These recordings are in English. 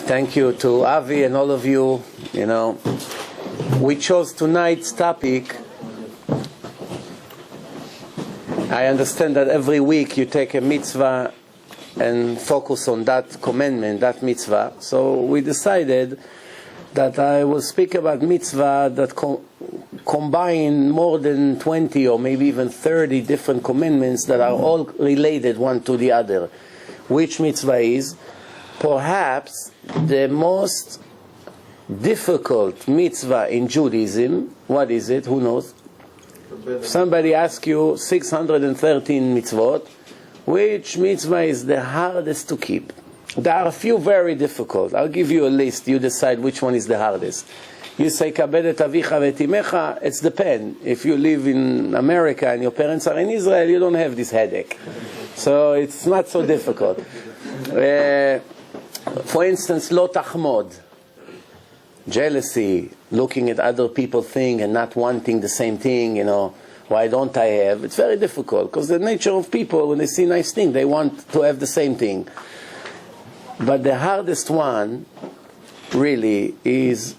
Thank you to Avi and all of you. We chose tonight's topic. I understand that every week you take a mitzvah and focus on that commandment, that mitzvah. So we decided that I will speak about mitzvah that combine more than 20 or maybe even 30 different commandments that are all related one to the other. Which mitzvah is perhaps the most difficult mitzvah in Judaism? What is it? Who knows? Somebody asks you 613 mitzvot. Which mitzvah is the hardest to keep? There are a few very difficult. I'll give you a list. You decide which one is the hardest. You say, Kabed et avicha v'et imecha. It's depend. If you live in America and your parents are in Israel, you don't have this headache. So it's not so difficult. For instance, lo tachmod. Jealousy, looking at other people's thing and not wanting the same thing, why don't I have? It's very difficult, because the nature of people, when they see nice thing, they want to have the same thing. But the hardest one, really, is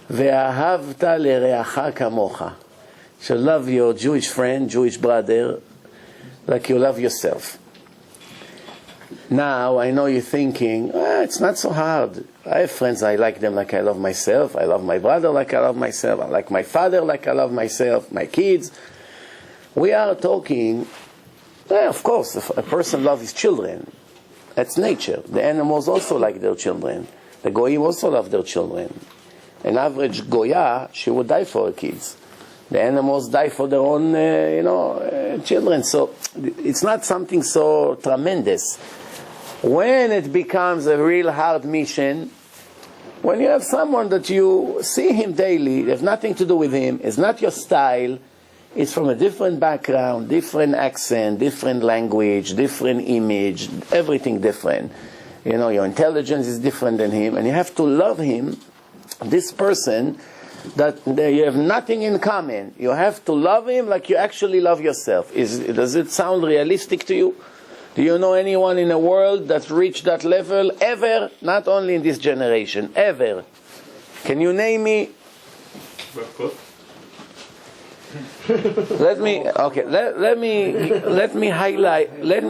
ve'ahavta lereacha kamocha. You should love your Jewish friend, Jewish brother, like you love yourself. Now, I know you're thinking, it's not so hard. I have friends, I like them like I love myself. I love my brother like I love myself. I like my father like I love myself. My kids. We are talking, of course, if a person loves his children, that's nature. The animals also like their children. The goyim also love their children. An average goya, she would die for her kids. The animals die for their own, children. So it's not something so tremendous. When it becomes a real hard mission, when you have someone that you see him daily, there's nothing to do with him, it's not your style, it's from a different background, different accent, different language, different image, everything different. Your intelligence is different than him, and you have to love him, this person, that you have nothing in common. You have to love him like you actually love yourself. Does it sound realistic to you? Do you know anyone in the world that's reached that level ever? Not only in this generation, ever. Can you name me? Let me highlight. Let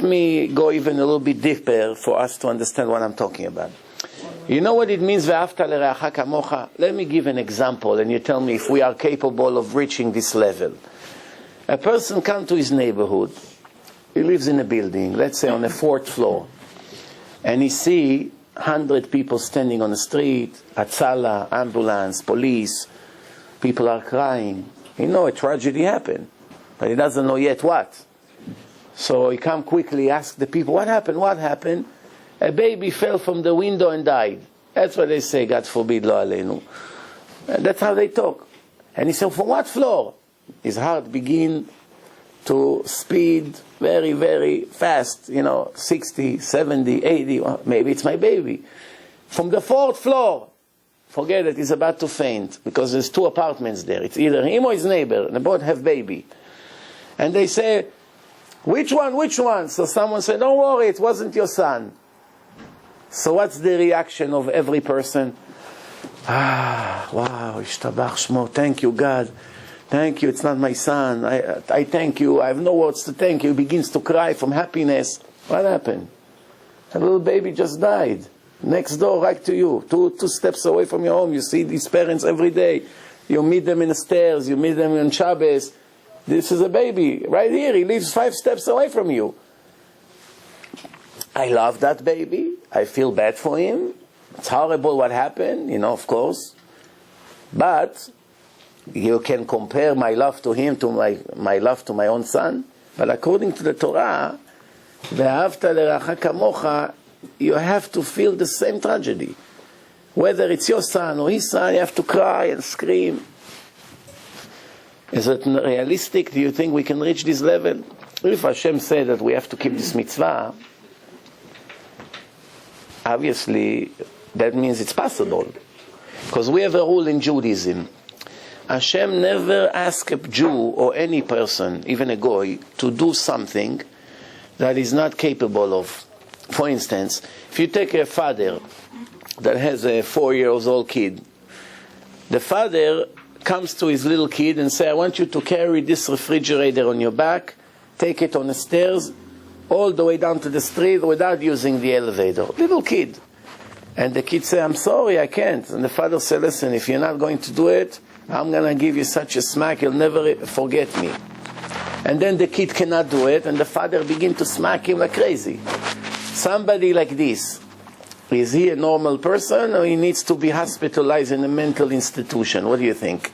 me go even a little bit deeper for us to understand what I'm talking about. You know what it means, ve'afta lereacha kamocha? Let me give an example, and you tell me if we are capable of reaching this level. A person comes to his neighborhood. He lives in a building, let's say on the 4th floor, and he see 100 people standing on the street, atzala, ambulance, police, people are crying. A tragedy happened, but he doesn't know yet what. So he come quickly, ask the people, what happened? What happened? A baby fell from the window and died. That's what they say, God forbid, lo aleinu. That's how they talk. And he said, from what floor? His heart begin to speed very, very fast, 60, 70, 80, maybe it's my baby. From the 4th floor, forget it, he's about to faint, because there's 2 apartments there. It's either him or his neighbor, and they both have baby. And they say, which one? So someone said, don't worry, it wasn't your son. So what's the reaction of every person? Wow, ishtabach shmo, thank you, God. Thank you, it's not my son. I thank you. I have no words to thank you. He begins to cry from happiness. What happened? A little baby just died. Next door, right to you. Two steps away from your home. You see these parents every day. You meet them in the stairs. You meet them on Shabbos. This is a baby. Right here. He lives 5 steps away from you. I love that baby. I feel bad for him. It's horrible what happened, of course. But you can compare my love to him to my love to my own son. But according to the Torah, ve'ahavta lereacha kamocha, you have to feel the same tragedy. Whether it's your son or his son, you have to cry and scream. Is it realistic? Do you think we can reach this level? If Hashem said that we have to keep this mitzvah, obviously that means it's possible. Because we have a rule in Judaism. Hashem never asked a Jew or any person, even a goy, to do something that is not capable of. For instance, if you take a father that has a 4-year-old kid, the father comes to his little kid and says, I want you to carry this refrigerator on your back, take it on the stairs, all the way down to the street without using the elevator. Little kid. And the kid says, I'm sorry, I can't. And the father said, listen, if you're not going to do it, I'm going to give you such a smack, you'll never forget me. And then the kid cannot do it, and the father begins to smack him like crazy. Somebody like this, is he a normal person, or he needs to be hospitalized in a mental institution? What do you think?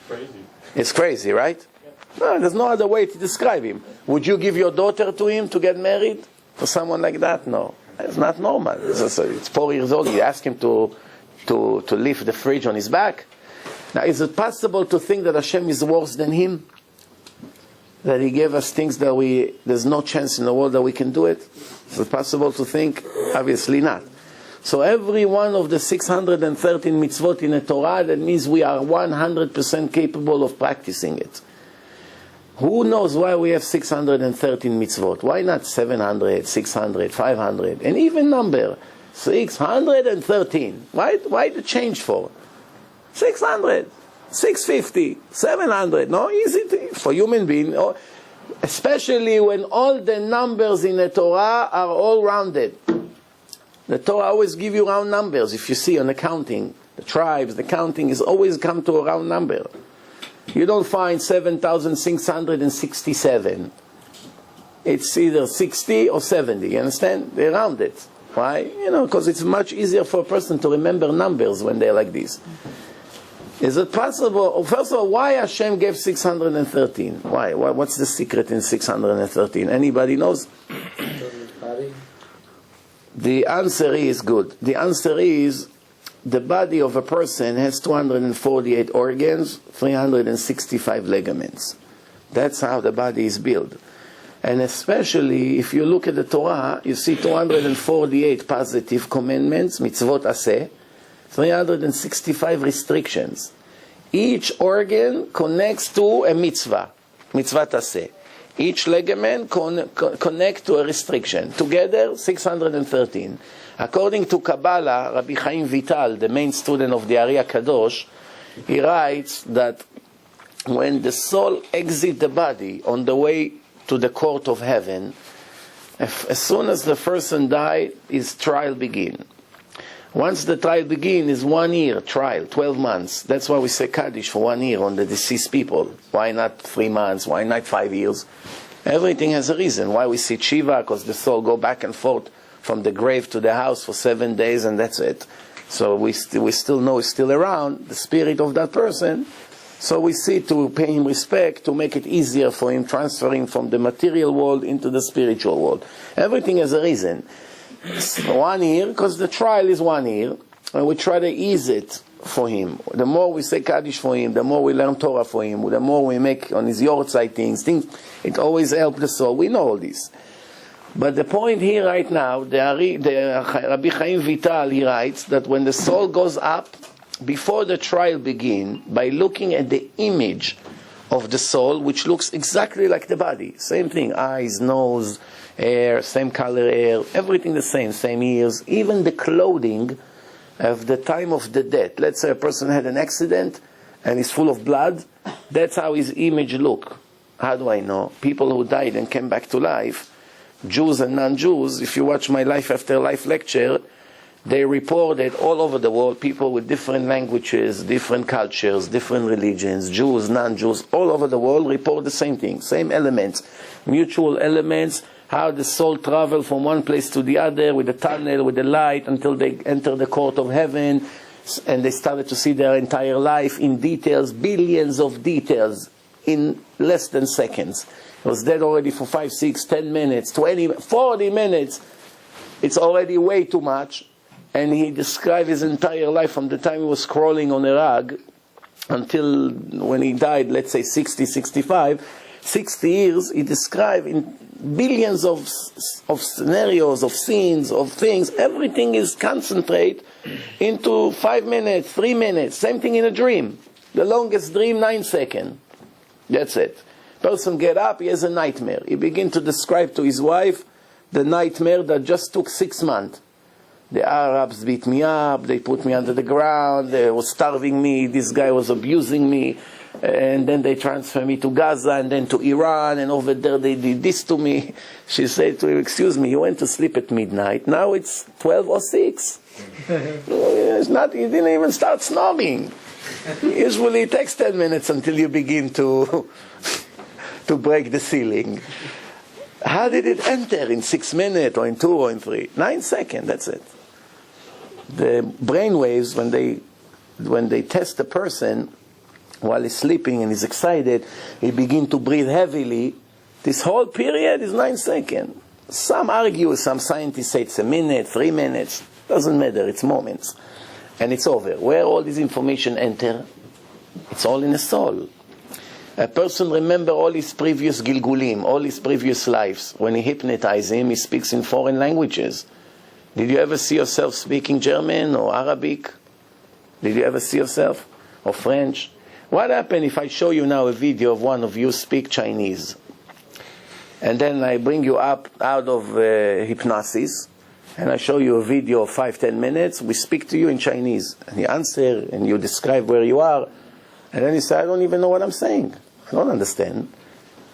Crazy. It's crazy, right? No, there's no other way to describe him. Would you give your daughter to him to get married? To someone like that? No. It's not normal. It's 4 years old. You ask him to lift the fridge on his back. Now, is it possible to think that Hashem is worse than him? That he gave us things that there's no chance in the world that we can do it? Is it possible to think? Obviously not. So every one of the 613 mitzvot in the Torah, that means we are 100% capable of practicing it. Who knows why we have 613 mitzvot? Why not 700, 600, 500? An even number. 613. Why the change for? 600, 650, 700. No, easy for human being. Especially when all the numbers in the Torah are all rounded. The Torah always gives you round numbers. If you see on the counting, the tribes, the counting is always come to a round number. You don't find 7,667. It's either 60 or 70. You understand? They round it. Why? Because it's much easier for a person to remember numbers when they're like this. Is it possible? First of all, why Hashem gave 613? Why? What's the secret in 613? Anybody knows? The answer is good. The answer is the body of a person has 248 organs, 365 ligaments. That's how the body is built. And especially if you look at the Torah, you see 248 positive commandments, mitzvot aseh, 365 restrictions. Each organ connects to a mitzvah, mitzvot aseh. Each ligament connects to a restriction. Together, 613. According to Kabbalah, Rabbi Chaim Vital, the main student of the Ari Kadosh, he writes that when the soul exits the body on the way to the court of heaven, as soon as the person dies, his trial begins. Once the trial begins, is 1 year trial, 12 months. That's why we say Kaddish for 1 year on the deceased people. Why not 3 months? Why not 5 years? Everything has a reason. Why we see Shiva? Because the soul go back and forth from the grave to the house for 7 days, and that's it. So we still know he's still around, the spirit of that person. So we see to pay him respect, to make it easier for him transferring from the material world into the spiritual world. Everything has a reason. 1 year, because the trial is 1 year, and we try to ease it for him. The more we say Kaddish for him, the more we learn Torah for him, the more we make on his yortzeit things, it always helps the soul. We know all this. But the point here right now, the Rabbi Chaim Vital, he writes that when the soul goes up, before the trial begins, by looking at the image of the soul, which looks exactly like the body, same thing, eyes, nose, hair, same color hair, everything the same ears, even the clothing of the time of the death. Let's say a person had an accident and is full of blood, that's how his image look. How do I know? People who died and came back to life, Jews and non-Jews, if you watch my Life After Life lecture, they reported all over the world, people with different languages, different cultures, different religions, Jews, non-Jews, all over the world report the same thing, same elements, mutual elements, how the soul traveled from one place to the other with the tunnel, with the light, until they enter the court of heaven, and they started to see their entire life in details, billions of details, in less than seconds. He was dead already for 5, 6, 10 minutes, 20, 40 minutes. It's already way too much. And he described his entire life from the time he was crawling on a rug until when he died, let's say 60, 65. 60 years, he described in billions of scenarios, of scenes, of things. Everything is concentrated into 5 minutes, 3 minutes. Same thing in a dream. The longest dream, 9 seconds. That's it. Person get up, he has a nightmare. He begin to describe to his wife the nightmare that just took 6 months. The Arabs beat me up, they put me under the ground, they were starving me, this guy was abusing me, and then they transferred me to Gaza and then to Iran, and over there they did this to me. She said to him, excuse me, you went to sleep at midnight, now it's 12:06. It's not, you didn't even start snoring. Usually it takes 10 minutes until you begin to break the ceiling. How did it enter in 6 minutes or in 2 or in 3? 9 seconds, that's it. The brain waves, when they test a person while he's sleeping and he's excited, he begins to breathe heavily. This whole period is 9 seconds. Some argue, some scientists say it's a minute, 3 minutes. Doesn't matter, it's moments. And it's over. Where all this information enter? It's all in the soul. A person remember all his previous gilgulim, all his previous lives. When he hypnotize him, he speaks in foreign languages. Did you ever see yourself speaking German or Arabic? Did you ever see yourself? Or French? What happens if I show you now a video of one of you speak Chinese? And then I bring you up out of hypnosis, and I show you a video of 5-10 minutes. We speak to you in Chinese. And you answer, and you describe where you are. And then you say, I don't even know what I'm saying. I don't understand.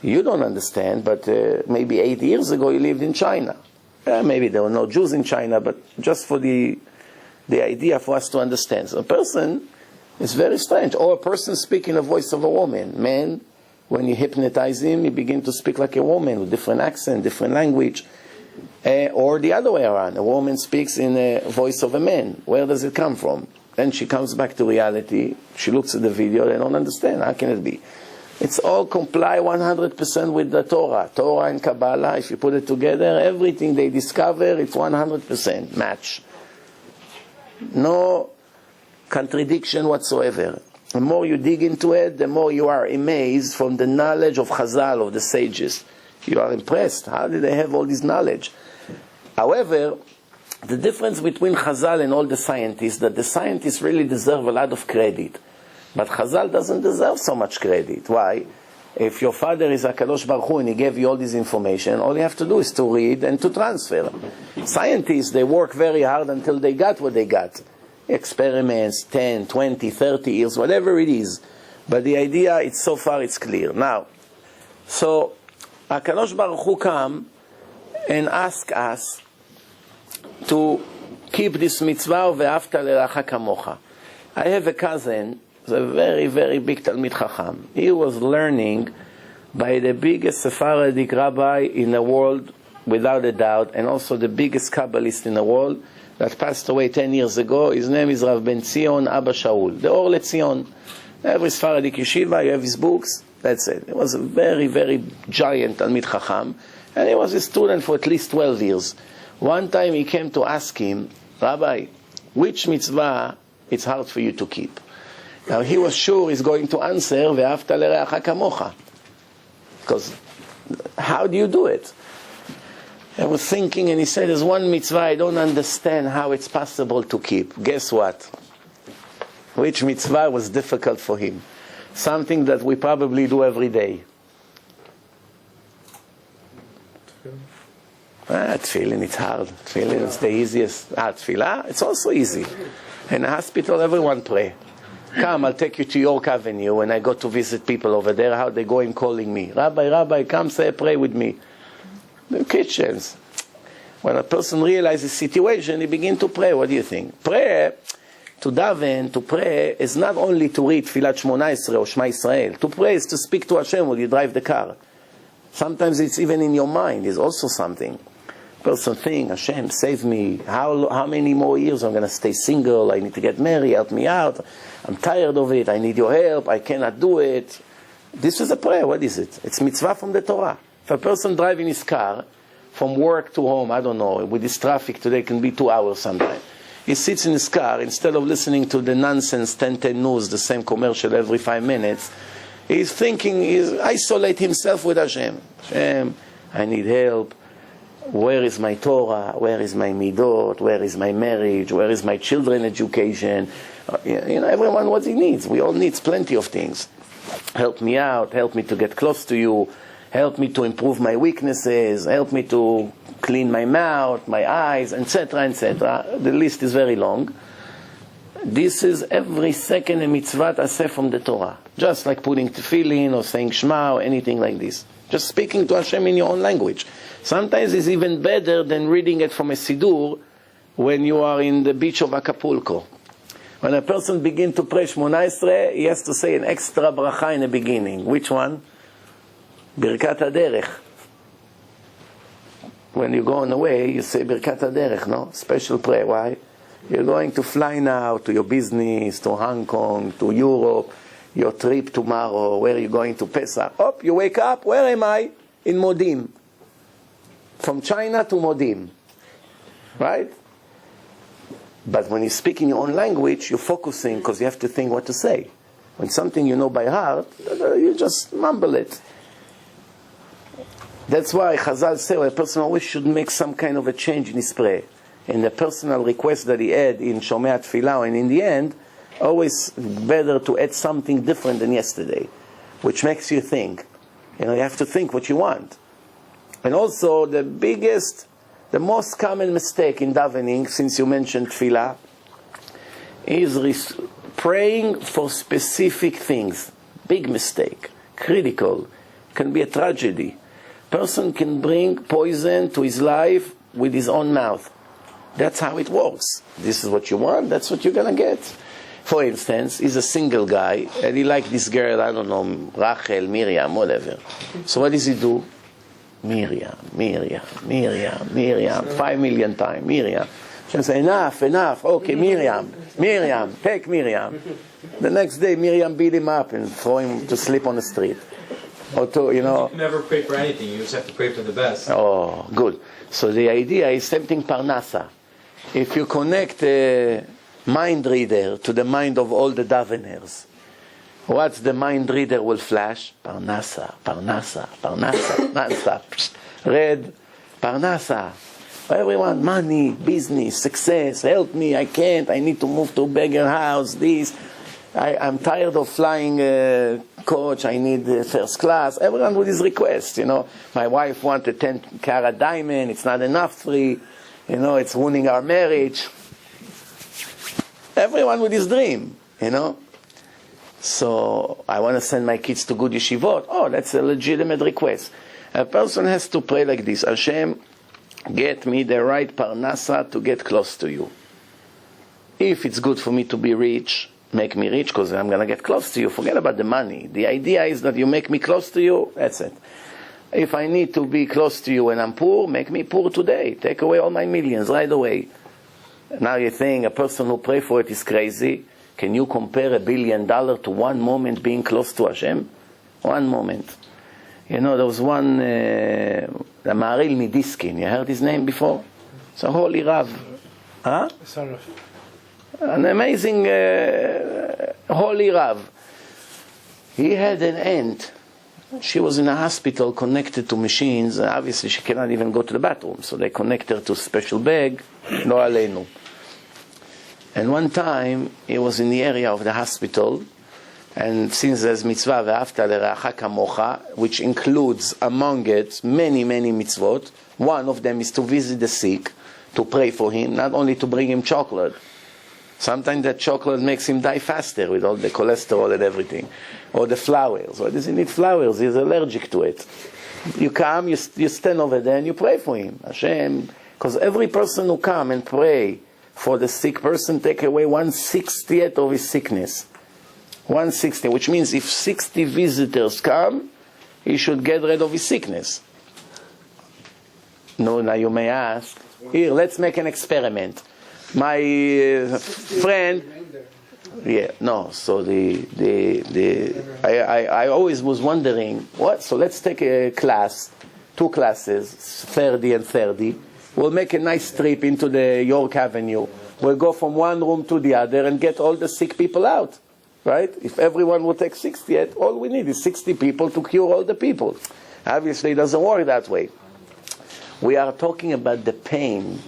You don't understand, but maybe 8 years ago you lived in China. Maybe there were no Jews in China, but just for the idea for us to understand. So a person is very strange. Or a person speaking the voice of a woman. Man, when you hypnotize him, he begins to speak like a woman with different accent, different language. Or the other way around. A woman speaks in the voice of a man. Where does it come from? Then she comes back to reality. She looks at the video. They don't understand. How can it be? It's all comply 100% with the Torah. Torah and Kabbalah, if you put it together, everything they discover, it's 100% match. No contradiction whatsoever. The more you dig into it, the more you are amazed from the knowledge of Chazal, of the sages. You are impressed. How did they have all this knowledge? However, the difference between Chazal and all the scientists, that the scientists really deserve a lot of credit. But Chazal doesn't deserve so much credit. Why? If your father is HaKadosh Baruch Hu and he gave you all this information, all you have to do is to read and to transfer. Scientists, they work very hard until they got what they got. Experiments, 10, 20, 30 years, whatever it is. But the idea, it's so far, it's clear. Now, so HaKadosh Baruch Hu come and ask us to keep this mitzvah of ve'afta l'reacha kamocha. I have a cousin, a very, very big Talmid Chacham. He was learning by the biggest Sephardic rabbi in the world, without a doubt, and also the biggest Kabbalist in the world, that passed away 10 years ago. His name is Rav Ben Zion Abba Shaul, the Or LeZion. Every Sephardic yeshiva, you have his books, that's it. He was a very, very giant Talmid Chacham, and he was a student for at least 12 years. One time he came to ask him, Rabbi, which mitzvah it's hard for you to keep? Now he was sure he's going to answer, ve'afta l'reacha kamocha. Because how do you do it? I was thinking, and he said, there's one mitzvah I don't understand how it's possible to keep. Guess what? Which mitzvah was difficult for him? Something that we probably do every day. Tefillin, it's hard. Tefillin is the easiest. Tefillah, it's also easy. In a hospital, everyone pray. Come, I'll take you to York Avenue. When I go to visit people over there, how they going calling me. Rabbi, come say a prayer with me. The kitchens. When a person realizes the situation, he begins to pray. What do you think? Prayer, to daven, to pray, is not only to read Tfilat Shmona Esrei or Shema Yisrael. To pray is to speak to Hashem when you drive the car. Sometimes it's even in your mind. It's also something. Person think, Hashem, save me. How many more years I'm going to stay single? I need to get married. Help me out. I'm tired of it. I need your help. I cannot do it. This is a prayer. What is it? It's mitzvah from the Torah. If a person driving his car from work to home, I don't know, with this traffic today it can be 2 hours sometimes. He sits in his car, instead of listening to the nonsense 10 news, the same commercial every 5 minutes, he's thinking, he's isolate himself with Hashem. Hashem, I need help. Where is my Torah? Where is my midot? Where is my marriage? Where is my children education? Everyone what he needs. We all need plenty of things. Help me out. Help me to get close to you. help me to improve my weaknesses, help me to clean my mouth, my eyes, etc., etc. The list is very long. This is every second a mitzvah aseh from the Torah. Just like putting tefillin or saying Shema or anything like this. Just speaking to Hashem in your own language. Sometimes it's even better than reading it from a siddur when you are in the beach of Acapulco. When a person begins to pray Shmona Esrei, he has to say an extra bracha in the beginning. Which one? Birkat HaDerech. When you go on the way, you say Birkat HaDerech, no? Special prayer. Why? You're going to fly now to your business, to Hong Kong, to Europe, your trip tomorrow, where you're going to Pesach. Up, you wake up, where am I? In Modim. From China to Modim. Right? But when you speak in your own language, you're focusing because you have to think what to say. When something you know by heart, you just mumble it. That's why Chazal say a person always should make some kind of a change in his prayer. In the personal request that he had in Shomei Tefillah, and in the end, always better to add something different than yesterday, which makes you think. You have to think what you want. And also, the most common mistake in davening, since you mentioned Tefillah, is praying for specific things. Big mistake. Critical. Can be a tragedy. Person can bring poison to his life with his own mouth. That's how it works. This is what you want, that's what you're going to get. For instance, he's a single guy, and he likes this girl, I don't know, Rachel, Miriam, whatever. So what does he do? Miriam, 5 million times, Miriam. She say, enough, okay, Miriam, take Miriam. The next day, Miriam beat him up and throw him to sleep on the street. Or to, You can never pray for anything, you just have to pray for the best. Oh, good. So the idea is something parnasa. If you connect a mind reader to the mind of all the daveners, what's the mind reader will flash? Parnasa. Non-stop. Red, parnasa. Everyone, money, business, success, help me, I can't, I need to move to a bigger house, this. I'm tired of flying coach, I need first class. Everyone with his request, My wife wants a 10-carat diamond, it's not enough free. It's ruining our marriage. Everyone with his dream, So, I want to send my kids to good yeshivot. Oh, that's a legitimate request. A person has to pray like this. Hashem, get me the right parnasa to get close to you. If it's good for me to be rich, make me rich because I'm going to get close to you. Forget about the money. The idea is that you make me close to you, that's it. If I need to be close to you when I'm poor, make me poor today. Take away all my millions right away. Now you're saying a person who prays for it is crazy. Can you compare $1 billion to one moment being close to Hashem? One moment. There was one, the Maharil Midiskin. You heard his name before? It's a holy Rav. Huh? An amazing holy Rav. He had an aunt. She was in a hospital connected to machines. Obviously, she cannot even go to the bathroom. So they connect her to a special bag. No aleinu. And one time, he was in the area of the hospital. And since there's mitzvah, ve'afta l'reacha kamocha, which includes among it many, many mitzvot, one of them is to visit the sick, to pray for him, not only to bring him chocolate. Sometimes that chocolate makes him die faster with all the cholesterol and everything. Or the flowers. Why does he need flowers? He's allergic to it. You come, you stand over there and you pray for him. Hashem. Because every person who come and pray for the sick person take away 1/60th of his sickness. 1/60, which means if 60 visitors come, he should get rid of his sickness. No, now you may ask, here, let's make an experiment. My friend, so I always was wondering, what? So let's take a class, 2 classes, 30 and 30. We'll make a nice trip into the York Avenue. We'll go from one room to the other and get all the sick people out. Right? If everyone would take 60, all we need is 60 people to cure all the people. Obviously, it doesn't work that way. We are talking about the pain,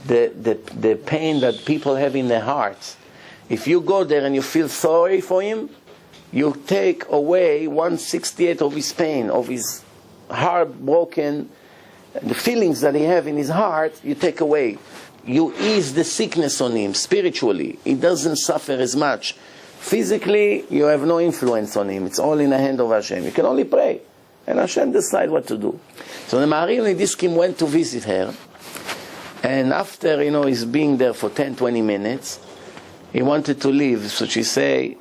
the pain that people have in their hearts. If you go there and you feel sorry for him, you take away 1/60th of his pain, of his heartbroken, the feelings that he have in his heart, you take away. You ease the sickness on him spiritually. He doesn't suffer as much. Physically, you have no influence on him. It's all in the hand of Hashem. You can only pray. And Hashem decide what to do. So the Maharil Nidiskim went to visit her. And after, he's being there for 10, 20 minutes, he wanted to leave. So she say,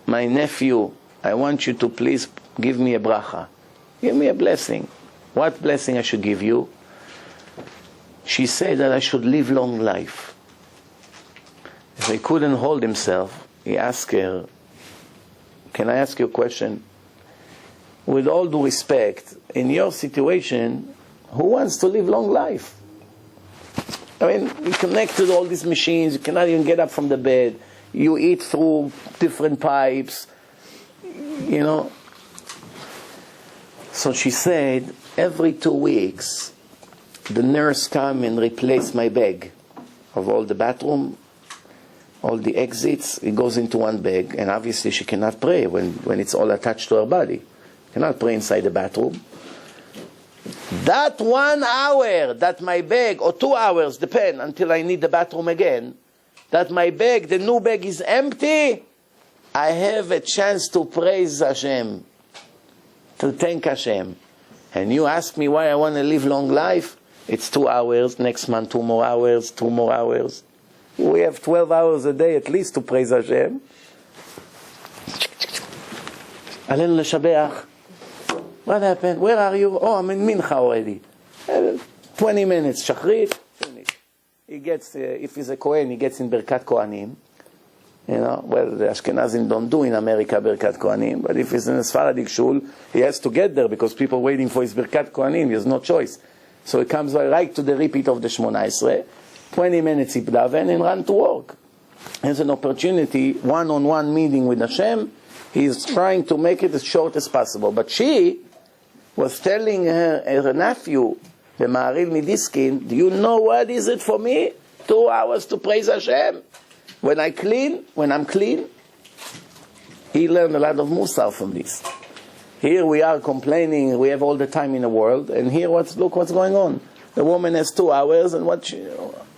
my nephew, I want you to please give me a bracha. Give me a blessing. What blessing I should give you? She said that I should live long life. If he couldn't hold himself, he asked her, can I ask you a question? With all due respect, in your situation, who wants to live long life? I mean, you connected all these machines, you cannot even get up from the bed, you eat through different pipes, So she said, every 2 weeks, the nurse come and replace my bag of all the bathroom, all the exits. It goes into one bag, and obviously she cannot pray when it's all attached to her body. Cannot pray inside the bathroom. That 1 hour that my bag, or 2 hours, depend, until I need the bathroom again, that my bag, the new bag is empty, I have a chance to praise Hashem, to thank Hashem. And you ask me why I want to live long life? It's 2 hours, next month 2 more hours, 2 more hours. We have 12 hours a day at least to praise Hashem. Alenu leshabeach. What happened? Where are you? Oh, I'm in Mincha already. 20 minutes, Shachrit, finish. He gets, if he's a Kohen, he gets in Birkat Kohanim. Well, the Ashkenazim don't do in America Birkat Kohanim, but if he's in a Sephardic shul, he has to get there because people are waiting for his Birkat Kohanim. He has no choice. So he comes right to the repeat of the Shmona Esrei. 20 minutes he daven and run to work. Has an opportunity, one-on-one meeting with Hashem. He's trying to make it as short as possible. But she was telling her nephew, the Maharil Midiskin, do you know what is it for me? 2 hours to praise Hashem. When I'm clean. He learned a lot of Musar from this. Here we are complaining, we have all the time in the world, and here look what's going on. The woman has 2 hours, and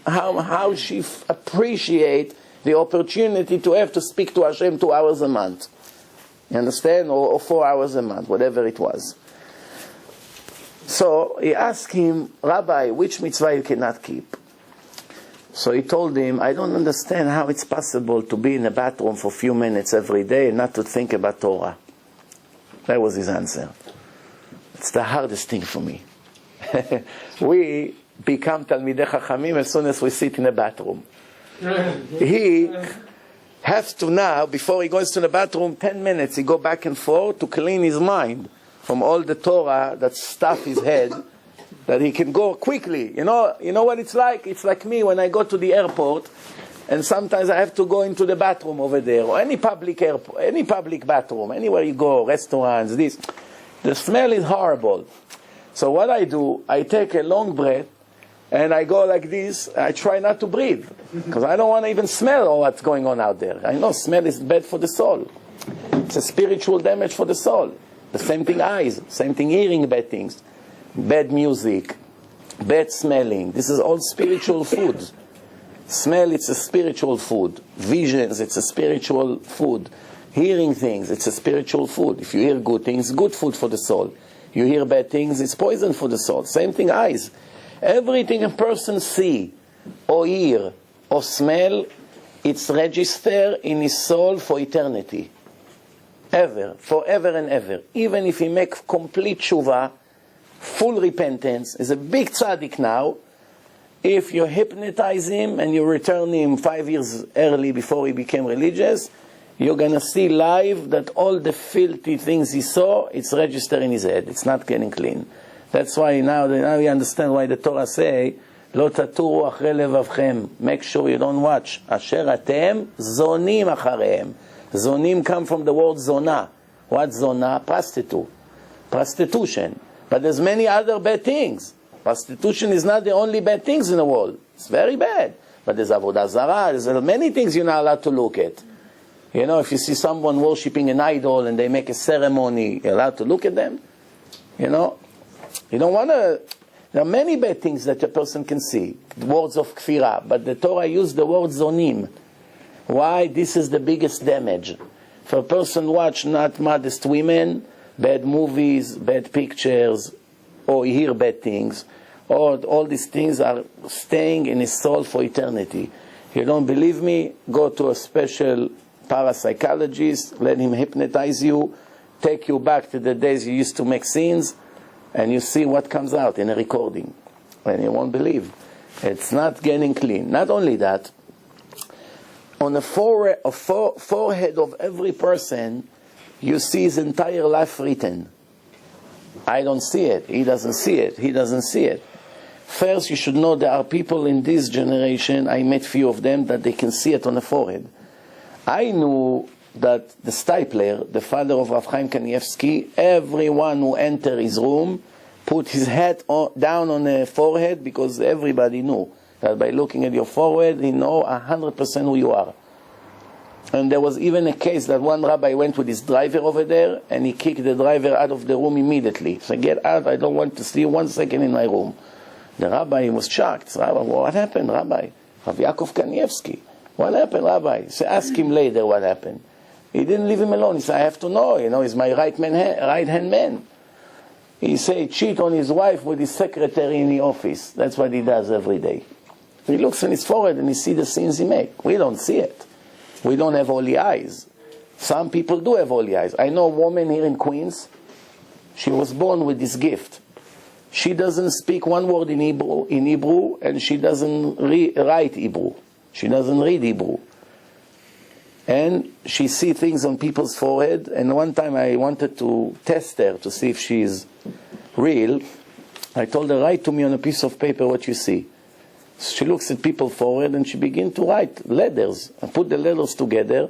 how she appreciate the opportunity to have to speak to Hashem 2 hours a month. You understand? Or 4 hours a month, whatever it was. So he asked him, Rabbi, which mitzvah you cannot keep? So he told him, I don't understand how it's possible to be in a bathroom for a few minutes every day and not to think about Torah. That was his answer. It's the hardest thing for me. We become Talmidei Chachamim as soon as we sit in a bathroom. He has to now, before he goes to the bathroom, 10 minutes, he go back and forth to clean his mind from all the Torah that stuff his head, that he can go quickly. You know what it's like? It's like me when I go to the airport, and sometimes I have to go into the bathroom over there, or any public bathroom, anywhere you go, restaurants, this. The smell is horrible. So what I do, I take a long breath, and I go like this. I try not to breathe, because I don't want to even smell all what's going on out there. I know smell is bad for the soul. It's a spiritual damage for the soul. The same thing eyes, same thing hearing bad things. Bad music, bad smelling. This is all spiritual food. Smell, it's a spiritual food. Visions, it's a spiritual food. Hearing things, it's a spiritual food. If you hear good things, good food for the soul. You hear bad things, it's poison for the soul. Same thing, eyes. Everything a person see, or hear, or smell, it's registered in his soul for eternity. Ever, forever and ever. Even if he make complete tshuva, full repentance, is a big tzaddik now, if you hypnotize him and you return him 5 years early before he became religious, you're going to see live that all the filthy things he saw, it's registered in his head. It's not getting clean. That's why now you understand why the Torah say, Lo taturu achre levavchem. Make sure you don't watch. Asher atem zonim acharehem. Zonim come from the word zona. What zona? Prostitute. Prostitution. But there's many other bad things. Prostitution is not the only bad things in the world. It's very bad. But there's avodah zarah. There's many things you're not allowed to look at. If you see someone worshipping an idol and they make a ceremony, you're allowed to look at them. You don't want to... There are many bad things that a person can see. Words of kfirah. But the Torah used the word zonim. Why? This is the biggest damage. If a person watch not modest women, bad movies, bad pictures, or hear bad things, or all these things are staying in his soul for eternity. You don't believe me? Go to a special parapsychologist, let him hypnotize you, take you back to the days you used to make scenes, and you see what comes out in a recording. And you won't believe. It's not getting clean. Not only that, on the forehead of every person, you see his entire life written. I don't see it. He doesn't see it. He doesn't see it. First, you should know there are people in this generation, I met few of them, that they can see it on the forehead. I knew that the Stipler, the father of Rav Chaim Kanievsky, everyone who entered his room put his head down on the forehead, because everybody knew that by looking at your forehead, he know 100% who you are. And there was even a case that one rabbi went with his driver over there, and he kicked the driver out of the room immediately. So get out, I don't want to see you 1 second in my room. The rabbi was shocked. Rabbi, what happened, Rabbi? Rav Yaakov Kanievsky. What happened, Rabbi? So ask him later what happened. He didn't leave him alone. He said, I have to know. He's my right-hand man. He said, cheat on his wife with his secretary in the office. That's what he does every day. He looks on his forehead and he sees the sins he makes. We don't see it. We don't have holy eyes. Some people do have holy eyes. I know a woman here in Queens. She was born with this gift. She doesn't speak one word in Hebrew, and she doesn't write Hebrew. She doesn't read Hebrew. And she sees things on people's forehead. And one time I wanted to test her to see if she's real. I told her, write to me on a piece of paper what you see. She looks at people's forehead and she begins to write letters. I put the letters together.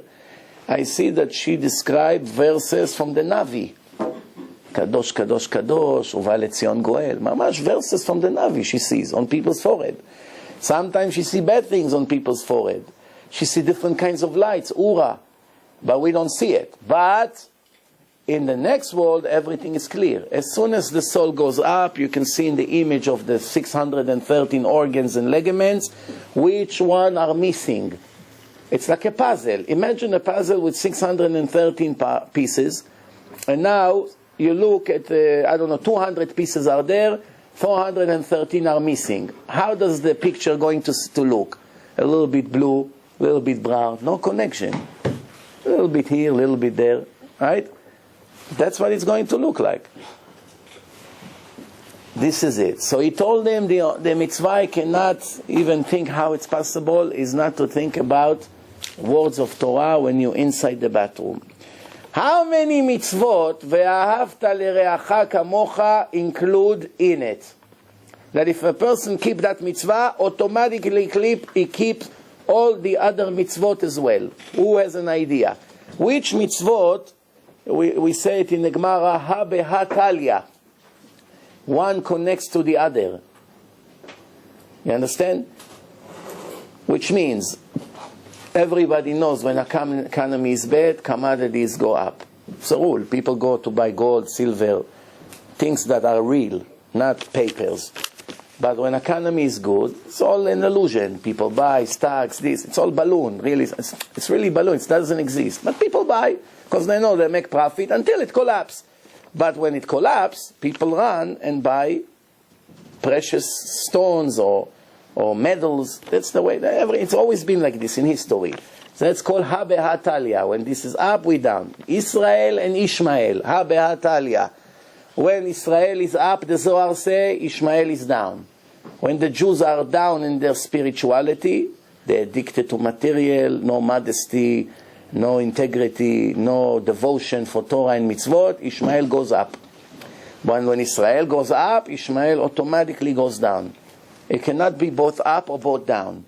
I see that she described verses from the Navi. Kadosh, Kadosh, Kadosh, Uva Letzion Goel. Mamash verses from the Navi she sees on people's forehead. Sometimes she sees bad things on people's forehead. She sees different kinds of lights, Ura. But we don't see it. But in the next world, everything is clear. As soon as the soul goes up, you can see in the image of the 613 organs and ligaments, which one are missing. It's like a puzzle. Imagine a puzzle with 613 pieces. And now you look at, 200 pieces are there, 413 are missing. How does the picture going to look? A little bit blue, a little bit brown, no connection. A little bit here, a little bit there, right? That's what it's going to look like. This is it. So he told them the mitzvah I cannot even think how it's possible is not to think about words of Torah when you're inside the bathroom. How many mitzvot ve'ahavta l'reacha kamocha include in it? That if a person keep that mitzvah, automatically he keeps all the other mitzvot as well. Who has an idea? Which mitzvot, we say it in the Gemara, ha beha talia. One connects to the other. You understand? Which means, everybody knows when economy is bad, commodities go up. It's a rule. People go to buy gold, silver, things that are real, not papers. But when economy is good, it's all an illusion. People buy stocks, this. It's all balloon. Really, it's really balloon. It doesn't exist. But people buy because they know they make profit until it collapses. But when it collapses, people run and buy precious stones or metals. That's the way. It's always been like this in history. So that's called ha beha talia. When this is up, we down. Israel and Ishmael. Ha beha talia. When Israel is up, the Zohar say, Ishmael is down. When the Jews are down in their spirituality, they're addicted to material, no modesty, no integrity, no devotion for Torah and mitzvot, Ishmael goes up. But when Israel goes up, Ishmael automatically goes down. It cannot be both up or both down.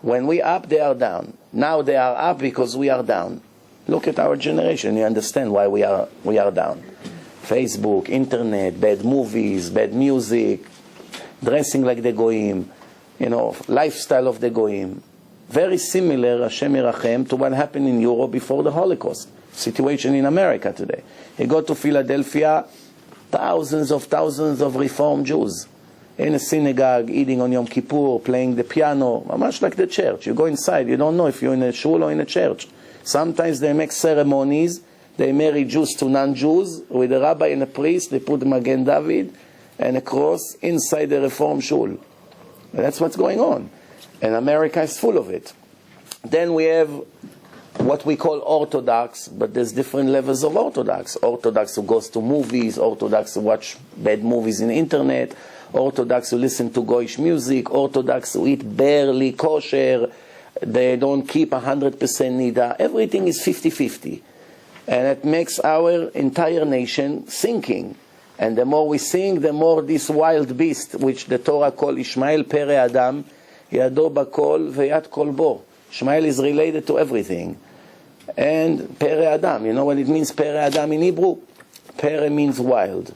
When we up, they are down. Now they are up because we are down. Look at our generation, you understand why we are down. Facebook, internet, bad movies, bad music, dressing like the goyim, lifestyle of the goyim. Very similar, Hashem Yerachem, to what happened in Europe before the Holocaust. Situation in America today. You go to Philadelphia, thousands of Reform Jews in a synagogue, eating on Yom Kippur, playing the piano, much like the church. You go inside, you don't know if you're in a shul or in a church. Sometimes they make ceremonies, they marry Jews to non-Jews, with a rabbi and a priest, they put Magen David and a cross inside the Reform shul. That's what's going on. And America is full of it. Then we have what we call Orthodox, but there's different levels of Orthodox. Orthodox who goes to movies, Orthodox who watch bad movies in the internet, Orthodox who listen to Goyish music, Orthodox who eat barely kosher, they don't keep 100% nida. Everything is 50-50. And it makes our entire nation sinking. And the more we sing, the more this wild beast, which the Torah calls Ishmael Pere Adam, Yado Bakol Veyat Kol Bo. Ishmael is related to everything. And Pere Adam, you know what it means, Pere Adam in Hebrew? Pere means wild.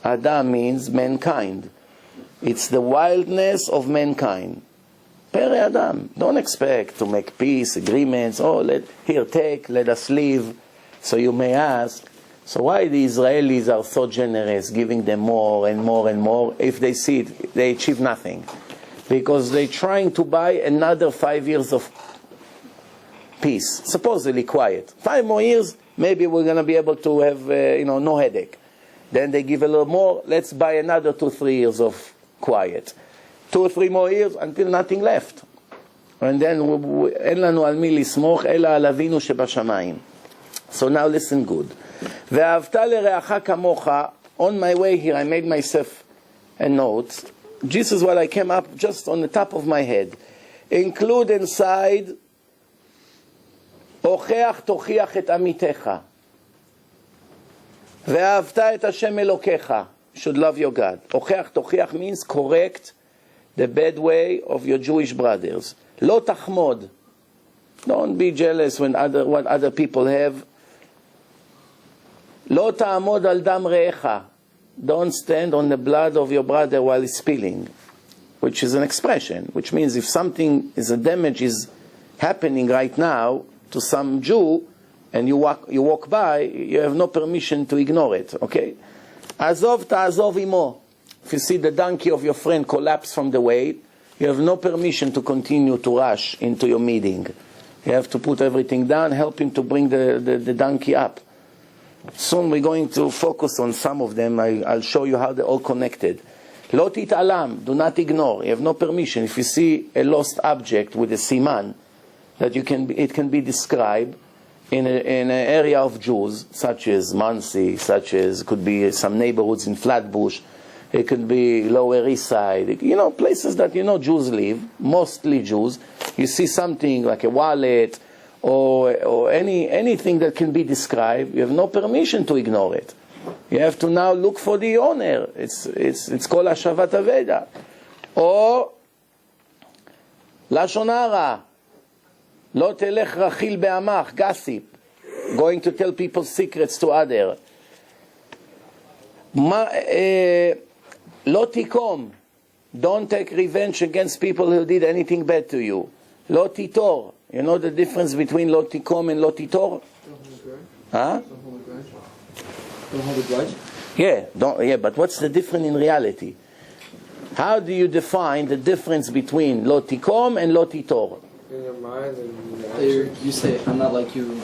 Adam means mankind. It's the wildness of mankind. Pere Adam. Don't expect to make peace, agreements. Oh, take, let us leave. So you may ask, so why the Israelis are so generous, giving them more and more and more? If they see it, they achieve nothing. Because they're trying to buy another 5 years of peace, supposedly quiet. 5 more years, maybe we're going to be able to have, no headache. Then they give a little more, let's buy another 2-3 years of quiet. 2 or 3 more years until nothing left. And then, אין לנו על מי לסמוך, אלא על אבינו שבשמיים. So now listen good. ואהבת לרעך כמוך, on my way here I made myself a note. This is what I came up just on the top of my head. Include inside, הוכח תוכיח את עמיתך. ואהבת את השם אלוקיך. Should love your God. הוכח תוכיח means correct the bad way of your Jewish brothers. לא תחמוד. Don't be jealous when what other people have. לא תעמוד על דם רעך. Don't stand on the blood of your brother while it's spilling, which is an expression, which means if something is a damage is happening right now to some Jew, and you walk by, you have no permission to ignore it, okay? Azov ta'azov imo. If you see the donkey of your friend collapse from the weight, you have no permission to continue to rush into your meeting. You have to put everything down, help him to bring the donkey up. Soon we're going to focus on some of them. I'll show you how they're all connected. Lo tit'alam, do not ignore. You have no permission. If you see a lost object with a siman, that it can be described in an area of Jews, such as Monsey, such as could be some neighborhoods in Flatbush, it could be Lower East Side, places that Jews live, mostly Jews. You see something like a wallet, or anything that can be described, you have no permission to ignore it. You have to now look for the owner. It's called Hashavat Aveda. Or Lashon Hara, Lo telech rachil be'amach, gossip, going to tell people secrets to others. Lo tikom, don't take revenge against people who did anything bad to you. Lo titor. You know the difference between lo tikom and lo titor? Huh? Don't hold a grudge? Yeah, but what's the difference in reality? How do you define the difference between lo tikom and lo titor? In your mind and your actions. You say, I'm not like you.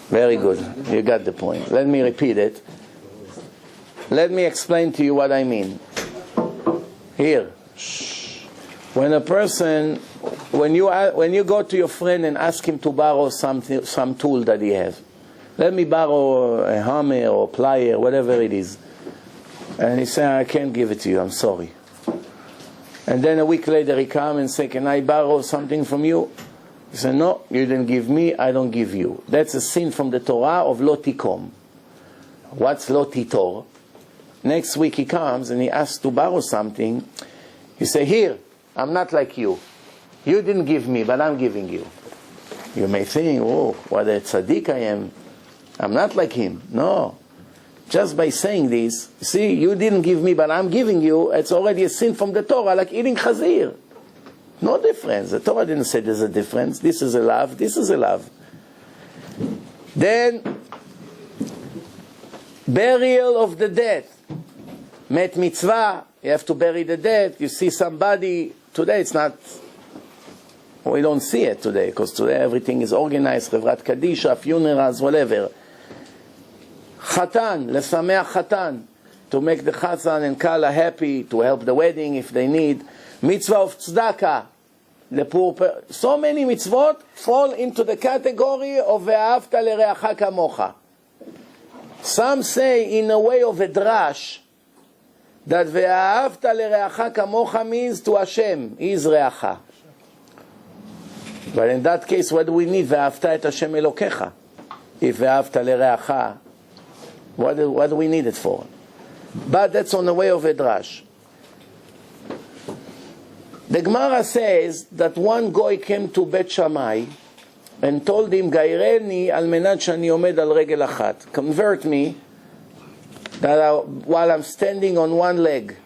Very good. You got the point. Let me repeat it. Let me explain to you what I mean. Here. When a person, when you go to your friend and ask him to borrow some tool that he has, let me borrow a hammer or plier, whatever it is, and he says, I can't give it to you, I'm sorry. And then a week later he comes and says, can I borrow something from you? He said, no, you didn't give me, I don't give you. That's a sin from the Torah of lo tikom. What's lo titor? Next week he comes and he asks to borrow something. You say, here, I'm not like you. You didn't give me, but I'm giving you. You may think, oh, what a tzaddik I am. I'm not like him. No. Just by saying this, see, you didn't give me, but I'm giving you, it's already a sin from the Torah, like eating chazir. No difference. The Torah didn't say there's a difference. This is a love, this is a love. Then, Burial of the dead. Met mitzvah, you have to bury the dead. You see somebody, today it's not, we don't see it today, because today everything is organized, Chevrat Kadisha, funerals, whatever. Chatan, lesameach chatan, to make the chazan and kala happy, to help the wedding if they need. Mitzvah of tzedakah, the poor so many mitzvot fall into the category of ve'ahavta lereacha kamocha. Some say in a way of a drash that ve'ahavta lereacha kamocha means to Hashem, He is reacha. But in that case, what do we need? Ve'ahavta et Hashem elokecha. If ve'ahavta lereacha, what do we need it for? But that's on the way of a drash. The Gemara says that one guy came to Bet Shammai and told him, Gaireni al menat shani omed al regel achat. Convert me that while I'm standing on one leg.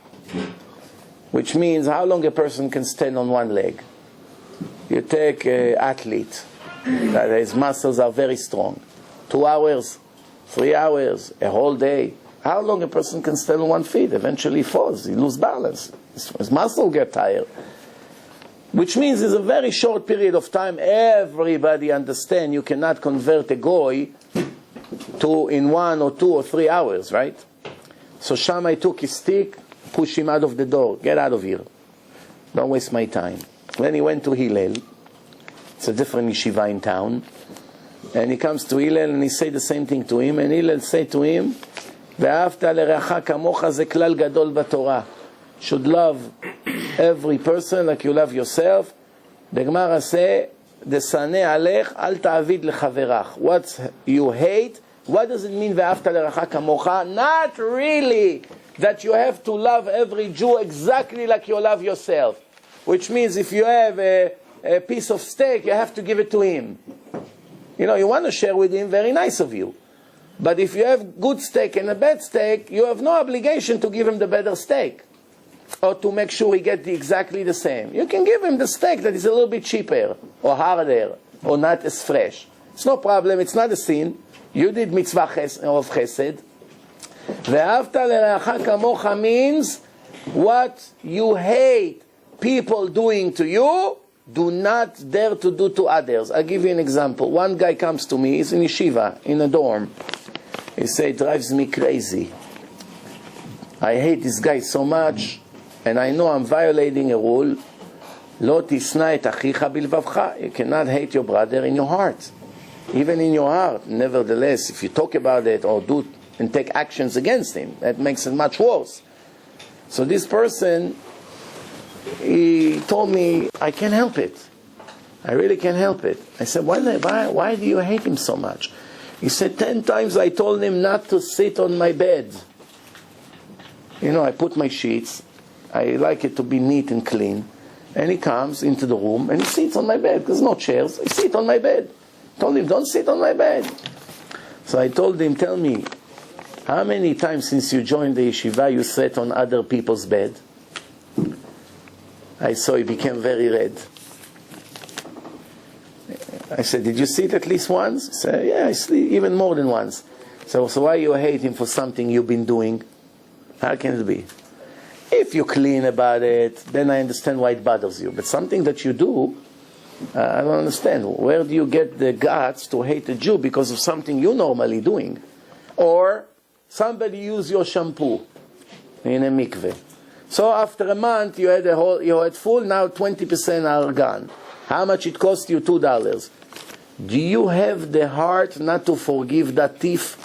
Which means how long a person can stand on one leg. You take an athlete that his muscles are very strong. 2 hours, 3 hours, a whole day. How long a person can stand on 1 foot? Eventually he falls, he loses balance. His muscle get tired. Which means it's a very short period of time. Everybody understand you cannot convert a goy to in 1 or 2 or 3 hours, right? So Shammai took his stick, pushed him out of the door. Get out of here. Don't waste my time. Then he went to Hillel. It's a different yeshiva in town. And he comes to Hillel and he said the same thing to him. And Hillel said to him, ואהבת לרעך כמוך זה כלל גדול בתורה. Should love every person like you love yourself. The Gemara say, דשנא עליך אל תעביד לחברך. What you hate, what does it mean ואהבת לרעך כמוך? Not really that you have to love every Jew exactly like you love yourself. Which means if you have a piece of steak, you have to give it to him. You know, you want to share with him, very nice of you. But if you have good steak and a bad steak, you have no obligation to give him the better steak. Or to make sure he gets exactly the same. You can give him the steak that is a little bit cheaper, or harder, or not as fresh. It's no problem, it's not a sin. You did mitzvah of chesed. ואהבת לרעך כמוך means what you hate people doing to you, do not dare to do to others. I'll give you an example. One guy comes to me, he's in yeshiva, in a dorm. He said, it drives me crazy. I hate this guy so much, and I know I'm violating a rule. לא תשנא את אחיך בלבבך. You cannot hate your brother in your heart. Even in your heart. Nevertheless, if you talk about it or do and take actions against him, that makes it much worse. So this person, he told me, I can't help it. I really can't help it. I said, why do you hate him so much? He said, 10 times I told him not to sit on my bed. You know, I put my sheets. I like it to be neat and clean. And he comes into the room and he sits on my bed. There's no chairs. He sits on my bed. I told him, don't sit on my bed. So I told him, tell me, how many times since you joined the yeshiva you sat on other people's bed? I saw he became very red. I said, did you sit at least once? He said, yeah, I sleep even more than once. So why you hate him for something you've been doing? How can it be? If you're clean about it, then I understand why it bothers you. But something that you do, I don't understand. Where do you get the guts to hate a Jew because of something you're normally doing? Or somebody used your shampoo in a mikveh. So after a month you had full, now 20% are gone. How much it cost you? $2. Do you have the heart not to forgive that thief?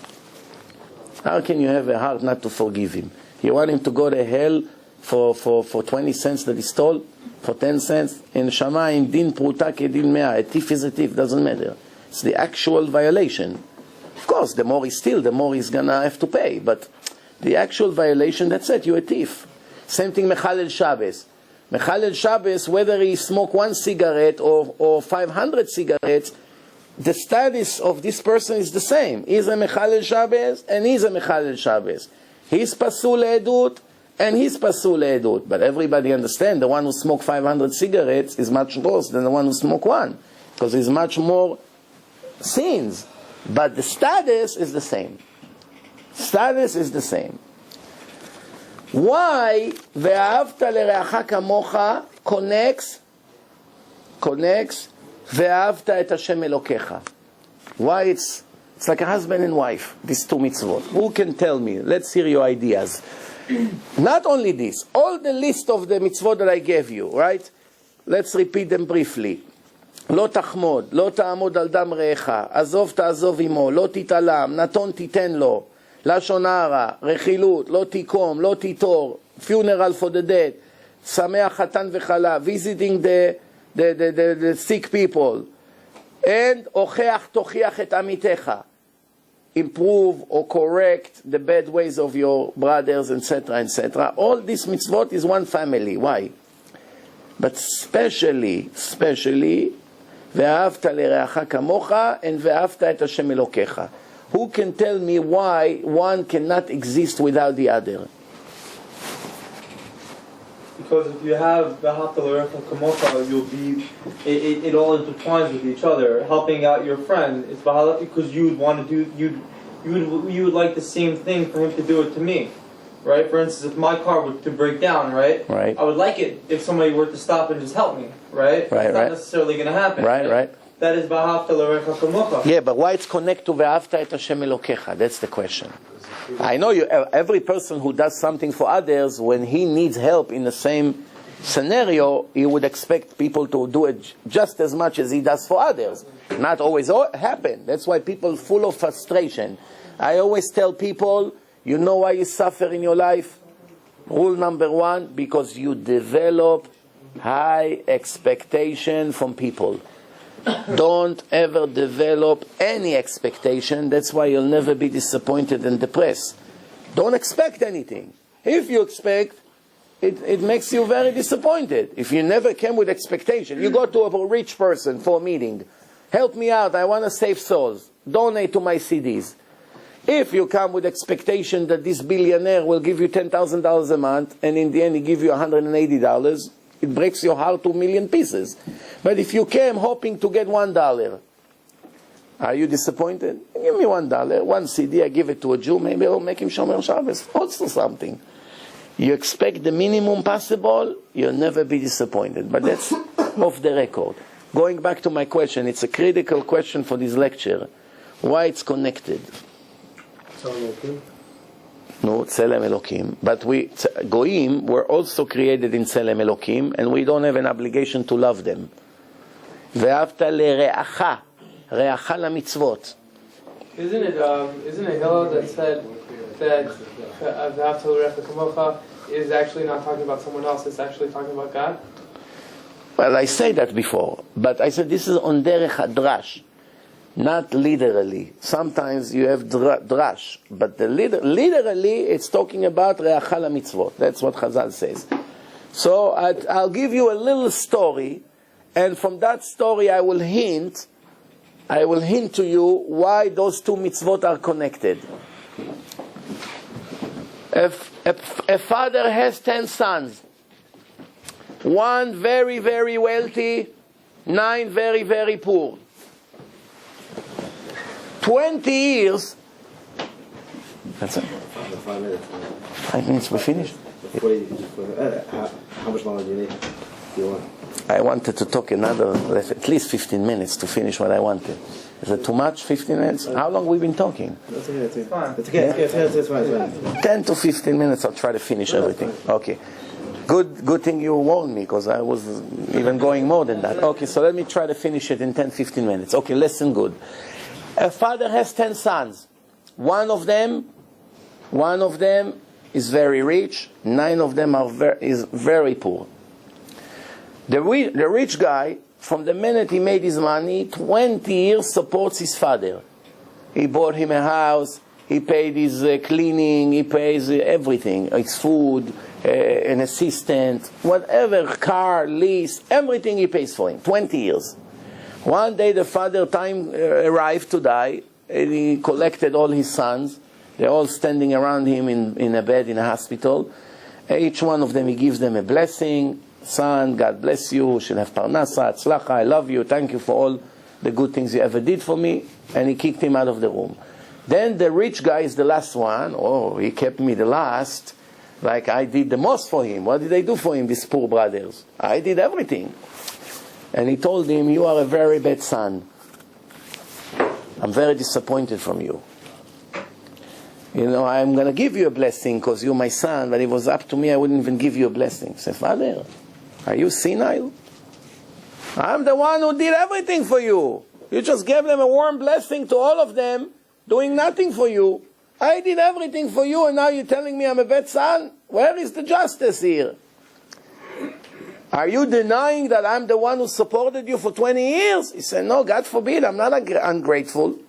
How can you have a heart not to forgive him? You want him to go to hell for 20 cents that he stole? For 10 cents? In Shamayim, din pruta kedin mea. A thief is a thief, doesn't matter. It's the actual violation. Of course, the more he steals, the more he's gonna have to pay. But the actual violation, that's it, you're a thief. Same thing, Mechalel Shabbos. Mechalel Shabbos, whether he smoke 1 cigarette or 500 cigarettes, the status of this person is the same. He's a Mechalel Shabbos and he's a Mechalel Shabbos. He's pasul le'edut and he's pasul le'edut. But everybody understands the one who smoked 500 cigarettes is much worse than the one who smoked 1. Because there's much more sins. But the status is the same. Status is the same. Why ואהבת לרעך כמוך connects ואהבת את השם אלוקיך? Why it's like a husband and wife, these two mitzvot. Who can tell me? Let's hear your ideas. Not only this, all the list of the mitzvot that I gave you, right? Let's repeat them briefly. לא תחמוד, לא תעמוד על דם רעך, עזוב תעזוב עמו, לא תתעלם, נתון תיתן לו, לשון הרע, רכילות, לא תיקום, לא תיטור, funeral for the dead, שמח חתן וכלה, visiting the sick people, and הוכח תוכיח את עמיתך, improve or correct the bad ways of your brothers, etc., etc. All these mitzvot is one family. Why? But especially, ואהבת לרעך כמוך, and ואהבת את השם אלוקיך. Who can tell me why one cannot exist without the other? Because if you have ואהבת לרעך כמוך, you'll be, it all intertwines with each other. Helping out your friend is because you would want to do, you would like the same thing for him to do it to me. Right? For instance, if my car were to break down, right? I would like it if somebody were to stop and just help me, right? It's not necessarily going to happen. Right. That is ואהבת לרעך כמוך. Yeah, but why it's connected to ואהבת את השם אלוקיך? That's the question. I know every person who does something for others, when he needs help in the same scenario, he would expect people to do it just as much as he does for others. Not always happen. That's why people are full of frustration. I always tell people, you know why you suffer in your life? Rule number one, because you develop high expectation from people. Don't ever develop any expectation. That's why you'll never be disappointed and depressed. Don't expect anything. If you expect, it makes you very disappointed. If you never came with expectation, you go to a rich person for a meeting. Help me out, I want to save souls. Donate to my CDs. If you come with expectation that this billionaire will give you $10,000 a month, and in the end he give you $180, it breaks your heart to a million pieces. But if you came hoping to get $1, are you disappointed? Give me $1, one CD, I give it to a Jew, maybe I'll make him Shomer Shabbos, also something. You expect the minimum possible, you'll never be disappointed. But that's off the record. Going back to my question, it's a critical question for this lecture. Why it's connected? No, Tzelem Elokim. But Goyim were also created in Tzelem Elokim, and we don't have an obligation to love them. ואהבת לרעך, רעך למצוות. Isn't it Hillel that said that ואהבת לרעך כמוך is actually not talking about someone else, it's actually talking about God? Well, I said that before, but I said this is on derech hadrash. Not literally. Sometimes you have drash, but literally it's talking about re'acha lamitzvot. That's what Chazal says. So I'll give you a little story, and from that story I will hint to you why those two mitzvot are connected. A father has 10 sons. One very, very wealthy, 9 very, very poor. 20 years. That's it. 5 minutes. 5 minutes, we finished. How much longer do you need? Do you want? I wanted to talk at least 15 minutes to finish what I wanted. Is it too much, 15 minutes? How long have we been talking? That's okay, it's fine. It's okay, it's fine. 10 to 15 minutes, I'll try to finish everything. Okay. Good thing you warned me, because I was even going more than that. Okay, so let me try to finish it in 10, 15 minutes. Okay, listen good. A father has 10 sons. One of them is very rich. 9 of them is very poor. The rich guy, from the minute he made his money, 20 years supports his father. He bought him a house. He paid his cleaning. He pays everything, his food, an assistant, whatever, car, lease, everything he pays for him. 20 years. One day the father time arrived to die, and he collected all his sons. They're all standing around him in a bed in a hospital. Each one of them, he gives them a blessing. Son, God bless you, you should have parnasa, tzlacha, I love you, thank you for all the good things you ever did for me. And he kicked him out of the room. Then the rich guy is the last one. Oh, he kept me the last. Like I did the most for him. What did I do for him, these poor brothers? I did everything. And he told him, you are a very bad son. I'm very disappointed from you. You know, I'm going to give you a blessing because you're my son, but if it was up to me, I wouldn't even give you a blessing. He said, Father, are you senile? I'm the one who did everything for you. You just gave them a warm blessing to all of them, doing nothing for you. I did everything for you, and now you're telling me I'm a bad son? Where is the justice here? Are you denying that I'm the one who supported you for 20 years? He said, no, God forbid, I'm not ungrateful.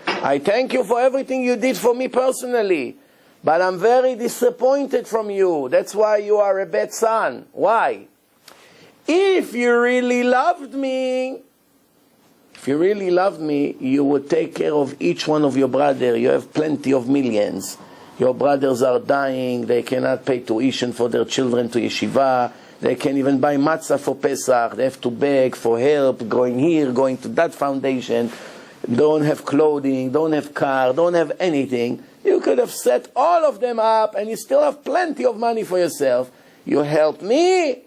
I thank you for everything you did for me personally, but I'm very disappointed from you. That's why you are a bad son. Why? If you really loved me, you would take care of each one of your brothers. You have plenty of millions. Your brothers are dying. They cannot pay tuition for their children to yeshiva. They can't even buy matzah for Pesach. They have to beg for help, going here, going to that foundation. Don't have clothing, don't have car, don't have anything. You could have set all of them up and you still have plenty of money for yourself. You help me,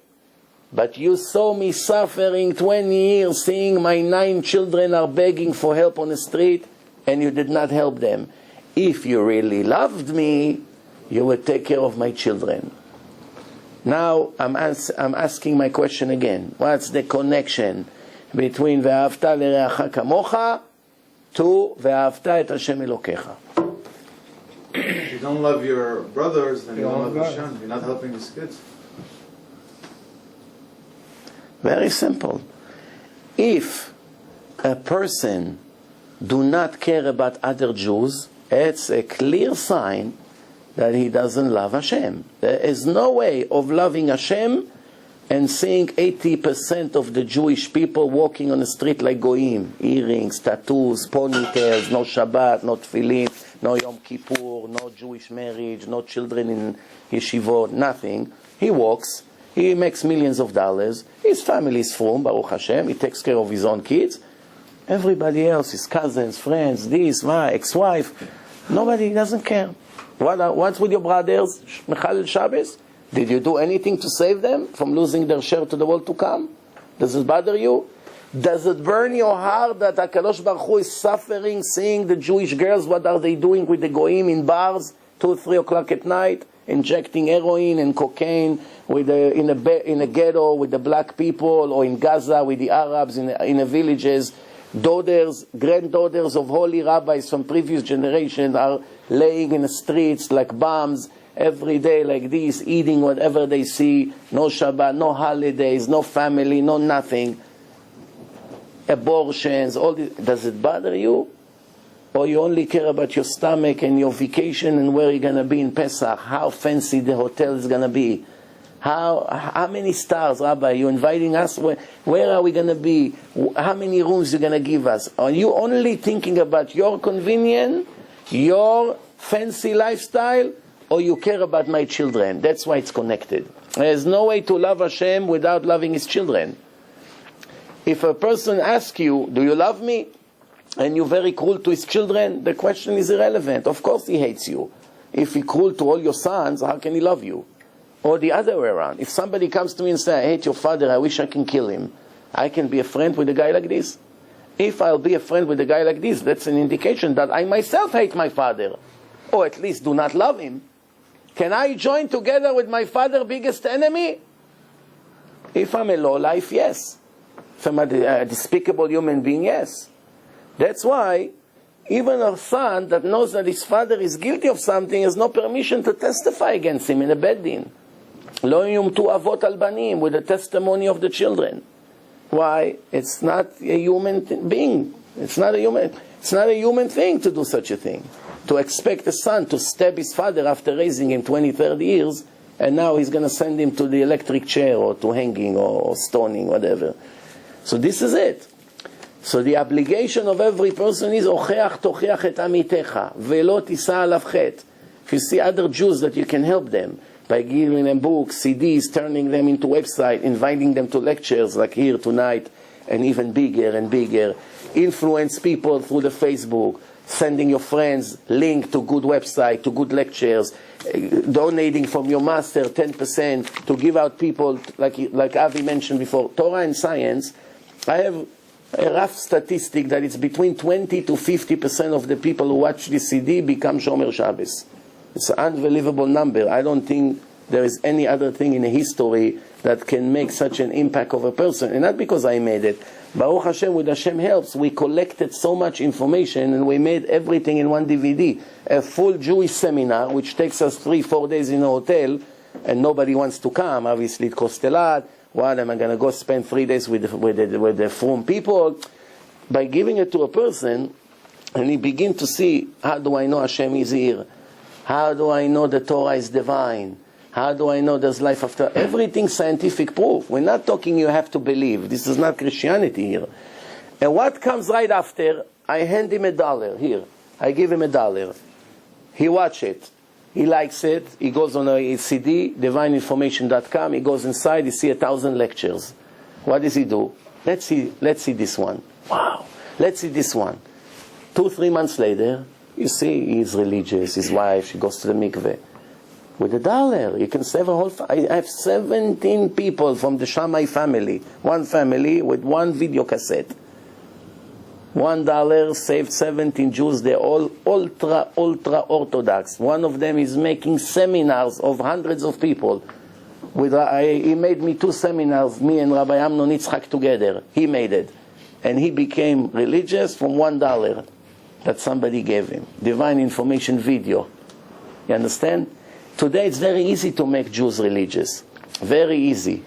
but you saw me suffering 20 years, seeing my 9 children are begging for help on the street, and you did not help them. If you really loved me, you would take care of my children. Now, I'm asking my question again. What's the connection between ואהבת לרעך כמוך to ואהבת את השם אלוקיך? If you don't love your brothers, then you don't love Hashem. You're not helping these kids. Very simple. If a person do not care about other Jews, it's a clear sign that he doesn't love Hashem. There is no way of loving Hashem and seeing 80% of the Jewish people walking on the street like goyim, earrings, tattoos, ponytails, no Shabbat, no tefillin, no Yom Kippur, no Jewish marriage, no children in yeshivot, nothing. He walks, he makes millions of dollars, his family is from, Baruch Hashem, he takes care of his own kids. Everybody else, his cousins, friends, this, my ex-wife, nobody doesn't care. What's with your brothers, Mechalel Shabbos? Did you do anything to save them from losing their share to the world to come? Does it bother you? Does it burn your heart that HaKadosh Baruch Hu is suffering seeing the Jewish girls, what are they doing with the goyim in bars, 2 3 o'clock at night, injecting heroin and cocaine with in a ghetto with the black people, or in Gaza with the Arabs in the villages? Daughters, granddaughters of holy rabbis from previous generations are laying in the streets like bombs every day like this, eating whatever they see, no Shabbat, no holidays, no family, no nothing, abortions, all this. Does it bother you? Or you only care about your stomach and your vacation and where you're going to be in Pesach, how fancy the hotel is going to be, how many stars, Rabbi, you inviting us, where are we going to be, how many rooms you're going to give us? Are you only thinking about your convenience, your fancy lifestyle, or you care about my children? That's why it's connected. There's no way to love Hashem without loving his children. If a person asks you, do you love me? And you're very cruel to his children, the question is irrelevant. Of course he hates you. If he's cruel to all your sons, how can he love you? Or the other way around. If somebody comes to me and says, I hate your father, I wish I can kill him, I can be a friend with a guy like this? If I'll be a friend with a guy like this, that's an indication that I myself hate my father, or at least do not love him. Can I join together with my father's biggest enemy? If I'm a lowlife, yes. If I'm a despicable human being, yes. That's why even a son that knows that his father is guilty of something has no permission to testify against him in a bed din. Lo yumtu avot al banim, with the testimony of the children. Why? It's not a human being. It's not a human thing to do such a thing. To expect a son to stab his father after raising him 20, 30 years, and now he's going to send him to the electric chair or to hanging or stoning, whatever. So this is it. So the obligation of every person is ocheach tocheach et amitecha velo tisa alav chet. If you see other Jews that you can help them by giving them books, CDs, turning them into website, inviting them to lectures like here tonight, and even bigger and bigger. Influence people through the Facebook, sending your friends link to good website, to good lectures, donating from your master 10% to give out people, like Avi mentioned before, Torah and science. I have a rough statistic that it's between 20 to 50% of the people who watch this CD become Shomer Shabbos. It's an unbelievable number. I don't think there is any other thing in history that can make such an impact of a person. And not because I made it. Baruch Hashem, with Hashem helps, we collected so much information and we made everything in one DVD. A full Jewish seminar, which takes us 3-4 days in a hotel, and nobody wants to come. Obviously, it costs a lot. What, am I going to go spend 3 days with the from people? By giving it to a person, and he begin to see, how do I know Hashem is here? How do I know the Torah is divine? How do I know there's life after? Everything scientific proof. We're not talking you have to believe. This is not Christianity here. And what comes right after? I hand him $1. Here. I give him $1. He watch it. He likes it. He goes on a CD, divineinformation.com. He goes inside. He see 1,000 lectures. What does he do? Let's see this one. Wow. Let's see this one. 2-3 months later, you see he's religious. His wife, she goes to the mikveh. With $1, you can save a whole... I have 17 people from the Shammai family. One family with one video cassette. $1 saved 17 Jews. They're all ultra orthodox. One of them is making seminars of hundreds of people. He made me 2 seminars, me and Rabbi Amnon Yitzchak together. He made it. And he became religious from $1 that somebody gave him. Divine Information video. You understand? Today it's very easy to make Jews religious. Very easy.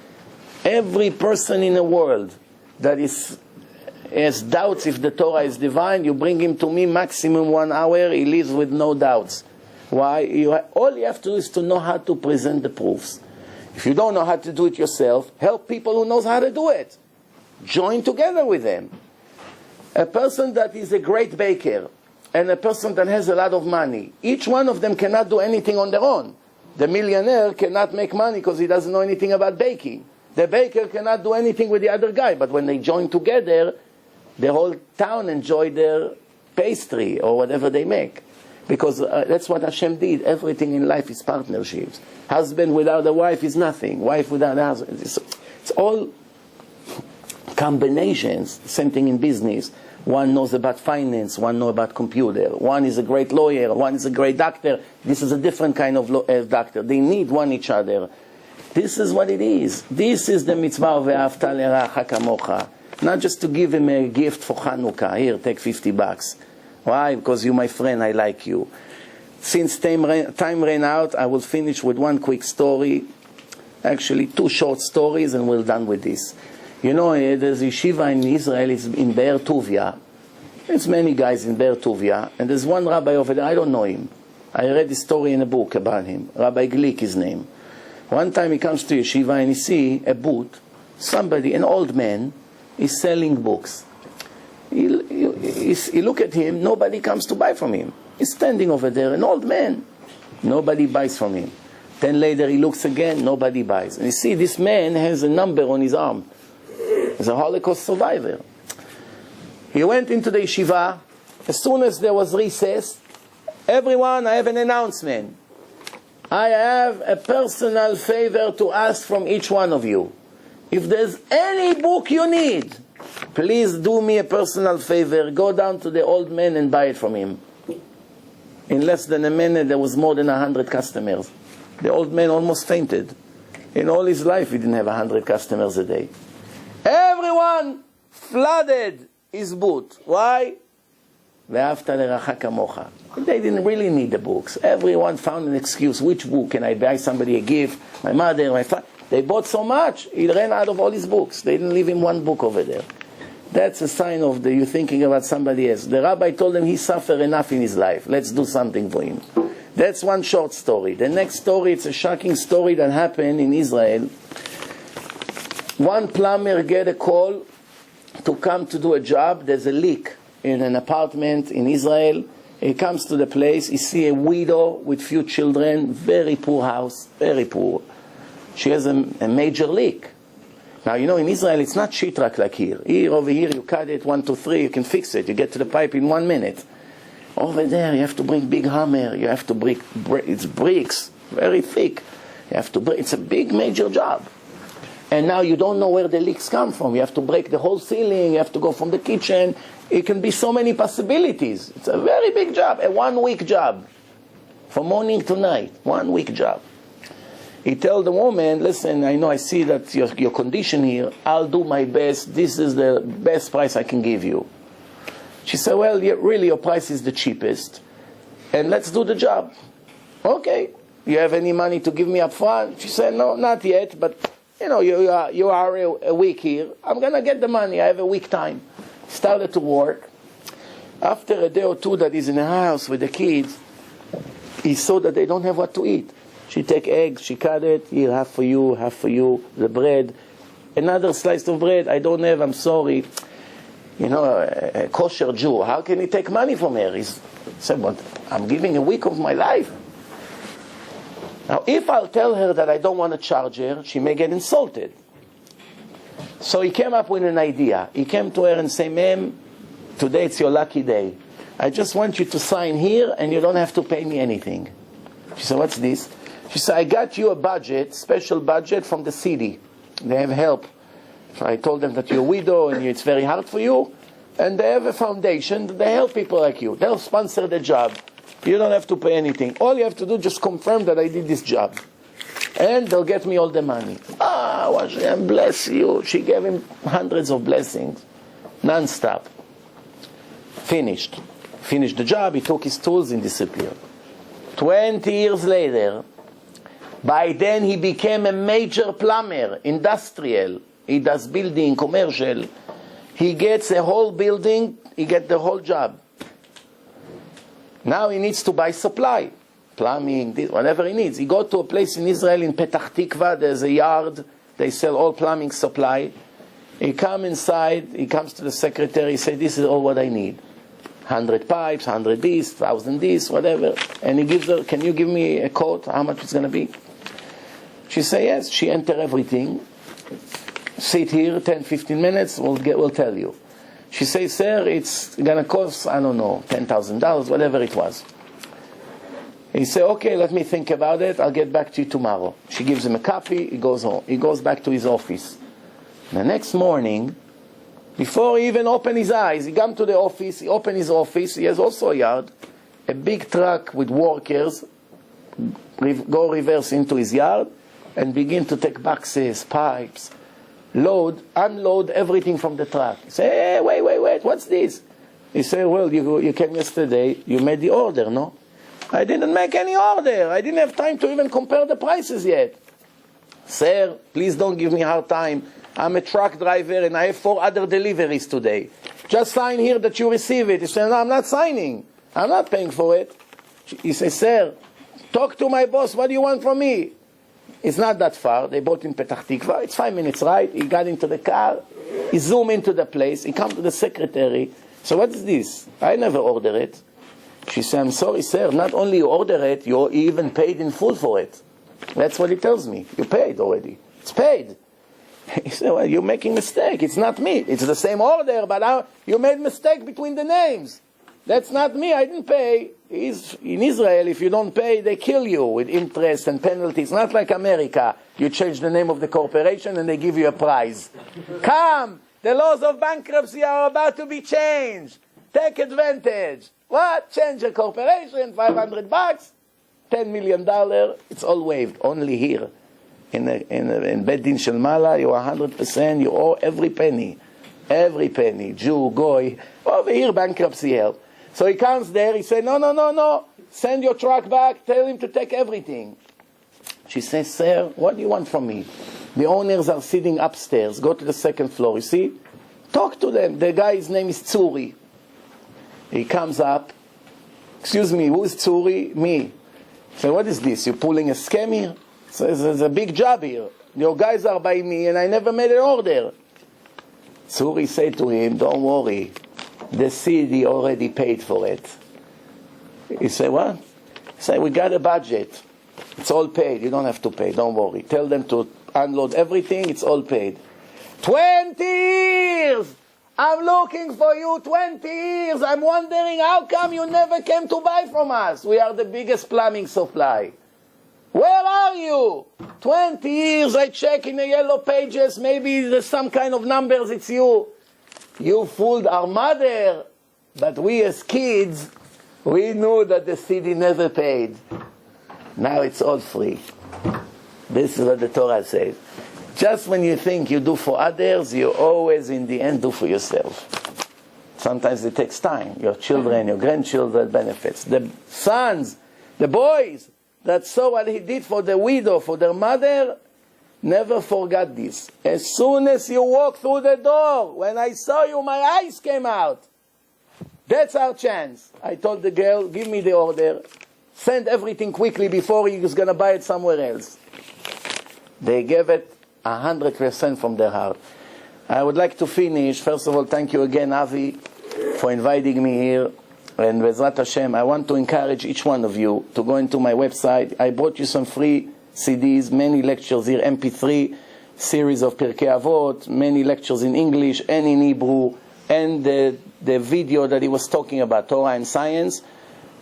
Every person in the world that has doubts if the Torah is divine, you bring him to me maximum 1 hour, he lives with no doubts. Why? All you have to do is to know how to present the proofs. If you don't know how to do it yourself, help people who knows how to do it. Join together with them. A person that is a great baker and a person that has a lot of money, each one of them cannot do anything on their own. The millionaire cannot make money because he doesn't know anything about baking. The baker cannot do anything with the other guy, but when they join together, the whole town enjoy their pastry or whatever they make. Because that's what Hashem did. Everything in life is partnerships. Husband without a wife is nothing. Wife without a husband. It's all combinations. Same thing in business. One knows about finance, one knows about computer. One is a great lawyer, one is a great doctor. This is a different kind of doctor. They need one each other. This is what it is. This is the mitzvah of ve'ahavta l'reacha kamocha. Not just to give him a gift for Hanukkah. Here, take $50. Why? Because you're my friend, I like you. Since time ran out, I will finish with one quick story. Actually, 2 short stories, and we're done with this. You know, there's a yeshiva in Israel, it's in Be'er Tuvia. There's many guys in Be'er Tuvia, and there's one rabbi over there, I don't know him. I read the story in a book about him. Rabbi Glick, his name. One time he comes to yeshiva and he see a booth, somebody, an old man, is selling books. He look at him, nobody comes to buy from him. He's standing over there, an old man. Nobody buys from him. Then later he looks again, nobody buys. And you see, this man has a number on his arm. He's a Holocaust survivor. He went into the yeshiva. As soon as there was recess, everyone, I have an announcement. I have a personal favor to ask from each one of you. If there's any book you need, please do me a personal favor. Go down to the old man and buy it from him. In less than a minute, there was more than 100 customers. The old man almost fainted. In all his life, he didn't have 100 customers a day. Everyone flooded his booth. Why? Ve'ahavta l'reacha kamocha. They didn't really need the books. Everyone found an excuse. Which book? Can I buy somebody a gift? My mother, my father. They bought so much, he ran out of all his books. They didn't leave him one book over there. That's a sign of you thinking about somebody else. The rabbi told him he suffered enough in his life. Let's do something for him. That's one short story. The next story, it's a shocking story that happened in Israel. One plumber get a call to come to do a job. There's a leak in an apartment in Israel. He comes to the place. He see a widow with few children. Very poor house. Very poor. She has a major leak. Now, in Israel, it's not sheetrock like here. Here, over here, you cut it, 1, 2, 3, you can fix it. You get to the pipe in 1 minute. Over there, you have to bring big hammer. You have to break, it's bricks, very thick. You have to break, it's a big, major job. And now you don't know where the leaks come from. You have to break the whole ceiling. You have to go from the kitchen. It can be so many possibilities. It's a very big job, a 1-week job. From morning to night, 1-week job. He told the woman, listen, I know I see that your condition here. I'll do my best. This is the best price I can give you. She said, well, really, your price is the cheapest. And let's do the job. Okay. You have any money to give me up front? She said, no, not yet, but you are a week here. I'm going to get the money. I have a week time. Started to work. After a day or two that he's in the house with the kids, he saw that they don't have what to eat. She take eggs, she cut it, here, half for you, the bread. Another slice of bread, I don't have, I'm sorry. A kosher Jew, how can he take money from her? He said, but I'm giving a week of my life. Now, if I'll tell her that I don't want to charge her, she may get insulted. So he came up with an idea. He came to her and said, ma'am, today it's your lucky day. I just want you to sign here and you don't have to pay me anything. She said, what's this? She said, I got you a budget, special budget from the city. They have help. So I told them that you're a widow and it's very hard for you. And they have a foundation. They help people like you. They'll sponsor the job. You don't have to pay anything. All you have to do is just confirm that I did this job. And they'll get me all the money. Hashem bless you. She gave him hundreds of blessings. Non-stop. Finished the job. He took his tools and disappeared. 20 years later, by then he became a major plumber, industrial. He does building, commercial. He gets a whole building, he gets the whole job. Now he needs to buy supply, plumbing, this, whatever he needs. He go to a place in Israel, in Petach Tikva, there's a yard, they sell all plumbing supply. He comes inside, he comes to the secretary, he says, this is all what I need. 100 pipes, 100 this, 1,000 this, whatever. And he gives her, can you give me a quote, how much it's going to be? She says yes. She enter everything. Sit here 10, 15 minutes, we'll tell you. She says, sir, it's going to cost, I don't know, $10,000, whatever it was. He said, okay, let me think about it, I'll get back to you tomorrow. She gives him a copy, he goes home. He goes back to his office. The next morning, before he even opened his eyes, he comes to the office, he opened his office, he has also a yard, a big truck with workers, go reverse into his yard, and begin to take boxes, pipes, load, unload everything from the truck. He say, hey, wait, what's this? He said, well, you came yesterday, you made the order, no? I didn't make any order. I didn't have time to even compare the prices yet. Sir, please don't give me a hard time. I'm a truck driver and I have 4 other deliveries today. Just sign here that you receive it. He said, no, I'm not signing. I'm not paying for it. He said, sir, talk to my boss. What do you want from me? It's not that far. They bought in Petach Tikva. It's 5 minutes ride. He got into the car. He zoomed into the place. He come to the secretary. So what is this? I never ordered it. She said, I'm sorry, sir. Not only you order it, you even paid in full for it. That's what he tells me. You paid already. It's paid. He said, well, you're making a mistake. It's not me. It's the same order, but you made mistake between the names. That's not me. I didn't pay. In Israel, if you don't pay, they kill you with interest and penalties. Not like America. You change the name of the corporation and they give you a prize. Come! The laws of bankruptcy are about to be changed. Take advantage. What? Change a corporation, $500, $10 million. It's all waived. Only here. In Bet Din Shel Mala, you are 100%. You owe every penny. Every penny. Jew, Goy. Over here, bankruptcy help. So he comes there, he said, no. Send your truck back, tell him to take everything. She says, sir, what do you want from me? The owners are sitting upstairs. Go to the 2nd floor, you see? Talk to them. The guy's name is Tzuri. He comes up. Excuse me, who is Tzuri? Me. So what is this? You're pulling a scam here? So there's a big job here. Your guys are by me and I never made an order. Tzuri said to him, don't worry. The city already paid for it. He said, what? He said, we got a budget. It's all paid. You don't have to pay. Don't worry. Tell them to unload everything. It's all paid. 20 years! I'm looking for you 20 years. I'm wondering how come you never came to buy from us. We are the biggest plumbing supply. Where are you? 20 years, I check in the yellow pages, maybe there's some kind of numbers, it's you. You fooled our mother, but we as kids, we knew that the city never paid. Now it's all free. This is what the Torah says. Just when you think you do for others, you always in the end do for yourself. Sometimes it takes time. Your children, your grandchildren benefits. The sons, the boys, that saw what he did for the widow, for their mother, never forgot this. As soon as you walk through the door, when I saw you, my eyes came out. That's our chance. I told the girl, give me the order. Send everything quickly before he's going to buy it somewhere else. They gave it 100% from their heart. I would like to finish. First of all, thank you again, Avi, for inviting me here. And Bezrat Hashem, I want to encourage each one of you to go into my website. I brought you some free CDs, many lectures here, MP3, series of Pirkei Avot, many lectures in English and in Hebrew, and the video that he was talking about, Torah and Science.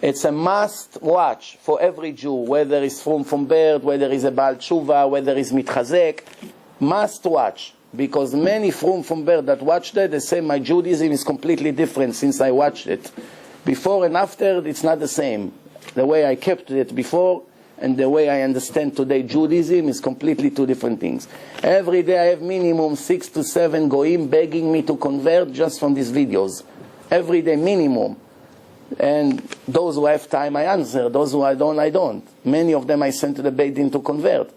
It's a must watch for every Jew, whether it's from birth, whether it's a Baal Tshuva, whether it's Mitchazek. Must watch, because many from birth that watched it, they say my Judaism is completely different since I watched it. Before and after, it's not the same. The way I kept it before and the way I understand today Judaism is completely two different things. Every day I have minimum 6 to 7 goyim begging me to convert just from these videos. Every day minimum. And those who have time I answer, those who I don't. Many of them I sent to the Beit Din to convert.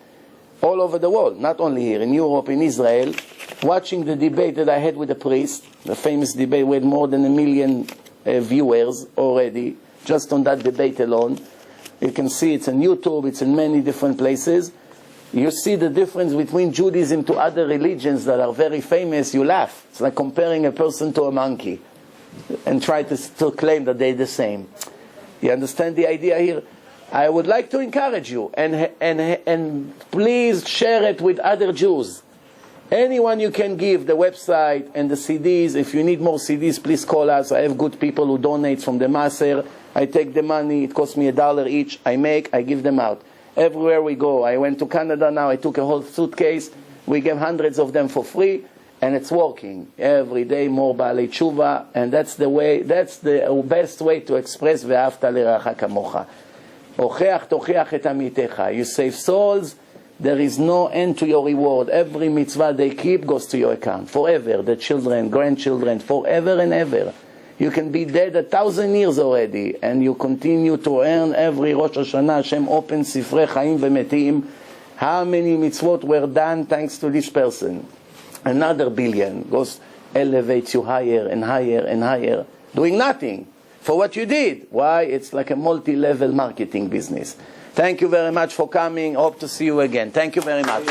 All over the world, not only here, in Europe, in Israel, watching the debate that I had with the priest, the famous debate with more than 1 million viewers already, just on that debate alone. You can see it's on YouTube, it's in many different places. You see the difference between Judaism to other religions that are very famous, you laugh. It's like comparing a person to a monkey and try to claim that they're the same. You understand the idea here? I would like to encourage you and please share it with other Jews. Anyone you can give the website and the CDs. If you need more CDs, please call us. I have good people who donate from the Maser. I take the money. It costs me $1 each. I give them out. Everywhere we go. I went to Canada now. I took a whole suitcase. We gave hundreds of them for free. And it's working. Every day more Baalei Tshuva. And that's the way, that's the best way to express Ve'afta l'reacha kamocha. Ocheach tocheach et amitecha. You save souls. There is no end to your reward. Every mitzvah they keep goes to your account. Forever. The children, grandchildren, forever and ever. You can be dead 1,000 years already. And you continue to earn every Rosh Hashanah. Hashem opens Sifrei Chaim Ve'metim. How many mitzvot were done thanks to this person? Another billion goes, elevates you higher and higher and higher. Doing nothing for what you did. Why? It's like a multi-level marketing business. Thank you very much for coming. Hope to see you again. Thank you very much.